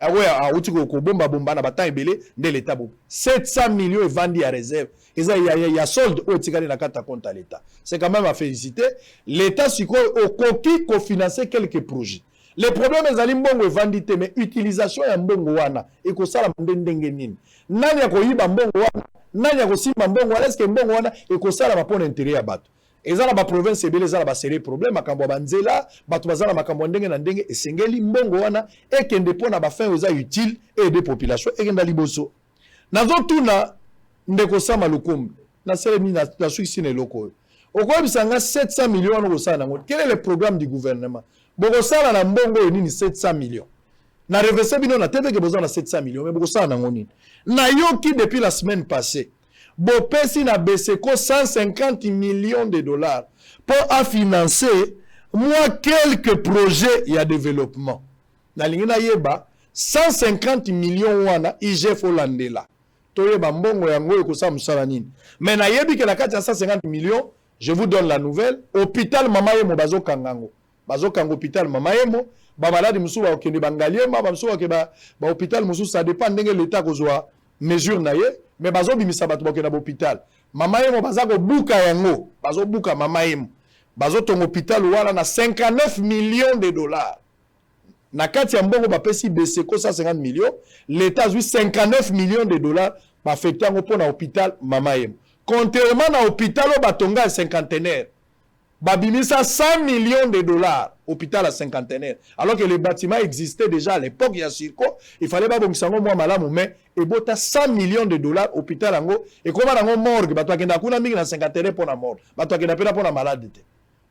Awe utiko ko bomba na bata ebele nde l'État bo 700 millions evandi à réserve eza ya solde o tikali na kata compte à l'État. C'est quand même à féliciter. L'État siko okoki ko financer quelques projets. Le problème ezali mbongo evandite mais utilisation ya mbongo wana ekosala ndenge nini. Nani akoyiba mbongo wana? Nani akosimba mbongo wana? Est-ce que mbongo wana ekosala ba pona intérêt ya bato? Ezala ba province ebele ezala ba sérieux problème makambo banzela, bato bazala makambo ndenge na ndenge esengeli mbongo wana ekende pona ba fin oza utile et des populations ekenda liboso. Nazo tuna ndeko sama lukumbi na selemi na suisi ne loko. Okoyebisanga 700 millions wana kosala nango. Quel est le programme du gouvernement? Bokosala na mbongo nini 700 millions. Na reverse bino na tebe ke besoin na 700 millions mais bokosala nango nini. Na yoki depuis la semaine passée. Bopesi na Beseko 150 millions de dollars pour financer moi quelques projets ya développement. Na lingina yeba 150 millions wana IGF Olandela. Toyeba mbongo yango ekosala musala nini. Mais na yebi ke la kati ya 150 millions, je vous donne la nouvelle, hôpital Mamayemo bazo kangango. Bazo kango hôpital Mamayemo, ba malade musu ba okende bangaliema, ba musu ke ba hôpital musu ça dépend ndenge l'état kozwa mesure na ye, mais bazo bimisa bato ba okende ba hôpital. Mamayemo bazako buka yango, bazo buka Mamayemo. Bazo ton hôpital wana na 59 millions de dollars. Na kati ya mbongo bapesi Beseko 150 millions, l'état a 59 millions de dollars ba affecté ngo pona hôpital Mamayemo. Contrairement à l'hôpital au Batonga cinquantenaire, babimisa 100 millions de dollars, hôpital à cinquantenaire. Alors que le bâtiment existait déjà à l'époque, il y a circo, il fallait pas que ça soit malamu, mais il y a 100 millions de dollars, hôpital ango, et comment on morgue, bah toi qui n'as qu'une amie dans cinquantenaire pour la mort, bah toi qui n'as pas pour la maladie.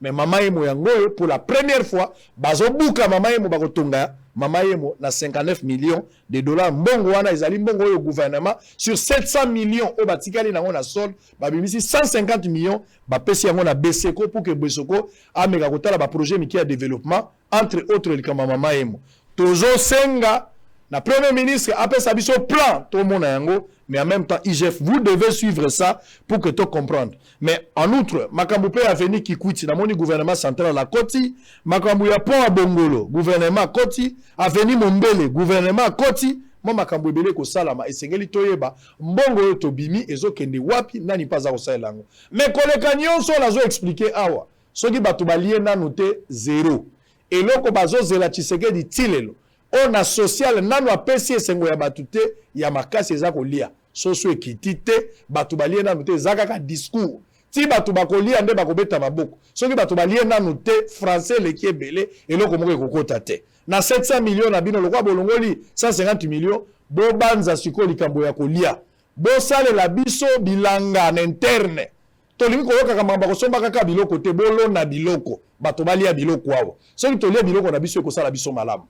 Mais Mama Emo yango pour la première fois, bazo buka Mama Emo bakotonga, Mama Emo na 59 millions de dollars mbongo wana ezali mbongo au gouvernement sur 700 millions au batikali nango na sol, babimisi 150 millions bapesi yango na Beseko pour que Beseko ameka kotala ba projet miki ya développement entre autres le kama Mama Emo. Tozo senga na premier ministre apesa biso plan tout mona yango, mais en même temps IGF vous devez suivre ça pour que tu comprendre. Mais en outre makambo pe aveni ki kwiti na moni gouvernement central la koti, makambo ya pont a Bongolo gouvernement koti, aveni Mombele gouvernement koti, mo makambo ebele ko salama esengeli toyeba mbongo yo tobimi ezokende wapi nani paza ko salango. Mais koleka nyonso lazo expliquer awa soki bato balie nanu te zéro eloko bazo zela Tshisekedi tilelo on social nanu apesi esengo ya batute ya makasi eza kolia soso ekiti te bato balie nanu te ezaka ka discours ti bato bakolia nde bakobeta maboko soki bato balie nanu te français leki ebele eloko moko ekokota te na 700 millions na bino lokwa bolongoli 150 millions bo banza siko likambo ya kolia bo sale la biso bilanga na interne tolingi koyoka kama bakosomba kaka biloko te bolo na biloko bato balia biloko awo soki tolia biloko na biso ekosala biso malamu.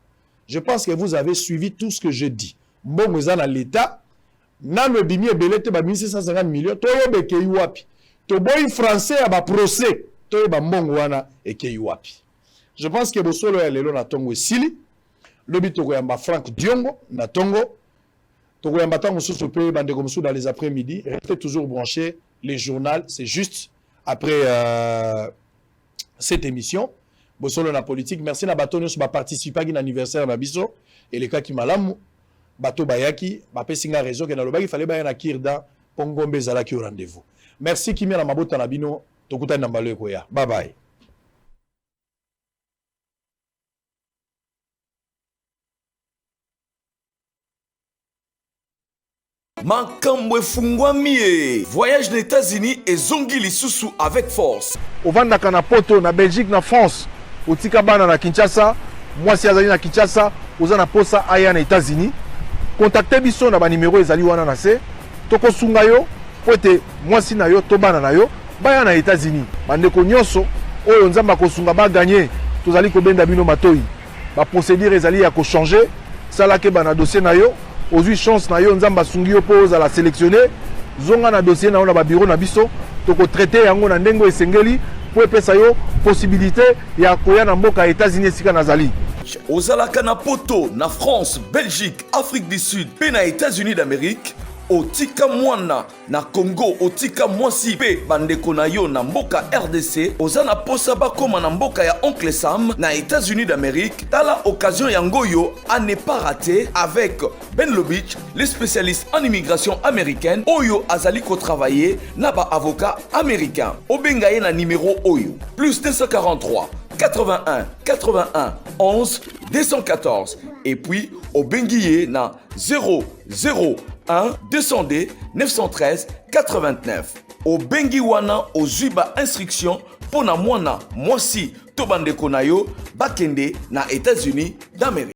Je pense que vous avez suivi tout ce que je dis. Mbongo eza na l'état nanu ebimi ebele te ba 1650 millions toyobe ke wapi to boy français ya ba procès toyoba mbongo wana eke wapi. Je pense que bosolo ya lelo na tongo esili lobi toko yamba Frank Diongo na tongo toko yamba tango susu pe bande comme dans les après-midi. Restez toujours branchés, les journaux c'est juste après cette émission. Bosolo na politique, merci na bato nyonso ba participer à l'anniversaire na biso et les cas qui malamu bato bayaki ba pesinga réseau ke na lobaki fallait ba na kirda pongombe zala ki au rendez-vous. Merci Kimi na mabota na bino tokuta na mbalo ekoya. Bye bye.
Makambo efungwami. Voyage aux États-Unis et zongi lisusu avec force.
Ovandaka na poto na Belgique na France. Otika bana na Kinshasa, mwasi azali na Kinshasa, oza na posa aya na États-Unis. Contactez biso na ba numéro ezali wana na se. Toko sunga yo, pote mwasi na yo to bana na yo, baya na États-Unis. Bandeko nyonso oyo nzamba ko sunga ba gagner, tozali ko benda bino matoi. Ba procédure ezali ya ko changer, sala ke bana dossier na yo, ozui chance na yo nzamba sungi yo po za la sélectionner. Zonga na dossier na yo na ba bureau na biso, toko traiter yango na ndengo esengeli. Pour epesa yo possibilité ya koya na mboka États-Unis esika nazali.
Ozalaka na poto na France, Belgique, Afrique du Sud, pe na États-Unis d'Amérique, otika mwana na Congo, otika mwasi pe bandeko na yo na mboka RDC, ozana posa bakoma na mboka ya Oncle Sam na États-Unis d'Amérique. Tala occasion yangoyo à ne pas rater avec Ben Lobich, le spécialiste en immigration américaine, Oyo Azaliko travailler na ba avocat américain. Obengaye na numéro Oyo, plus 243 81 81 11 214 et puis au Benguié na 001 202 913 89. Au Benguiwana au Zuba instruction pour na mwana mwasi to bandeko na yo bakende na États-Unis d'Amérique.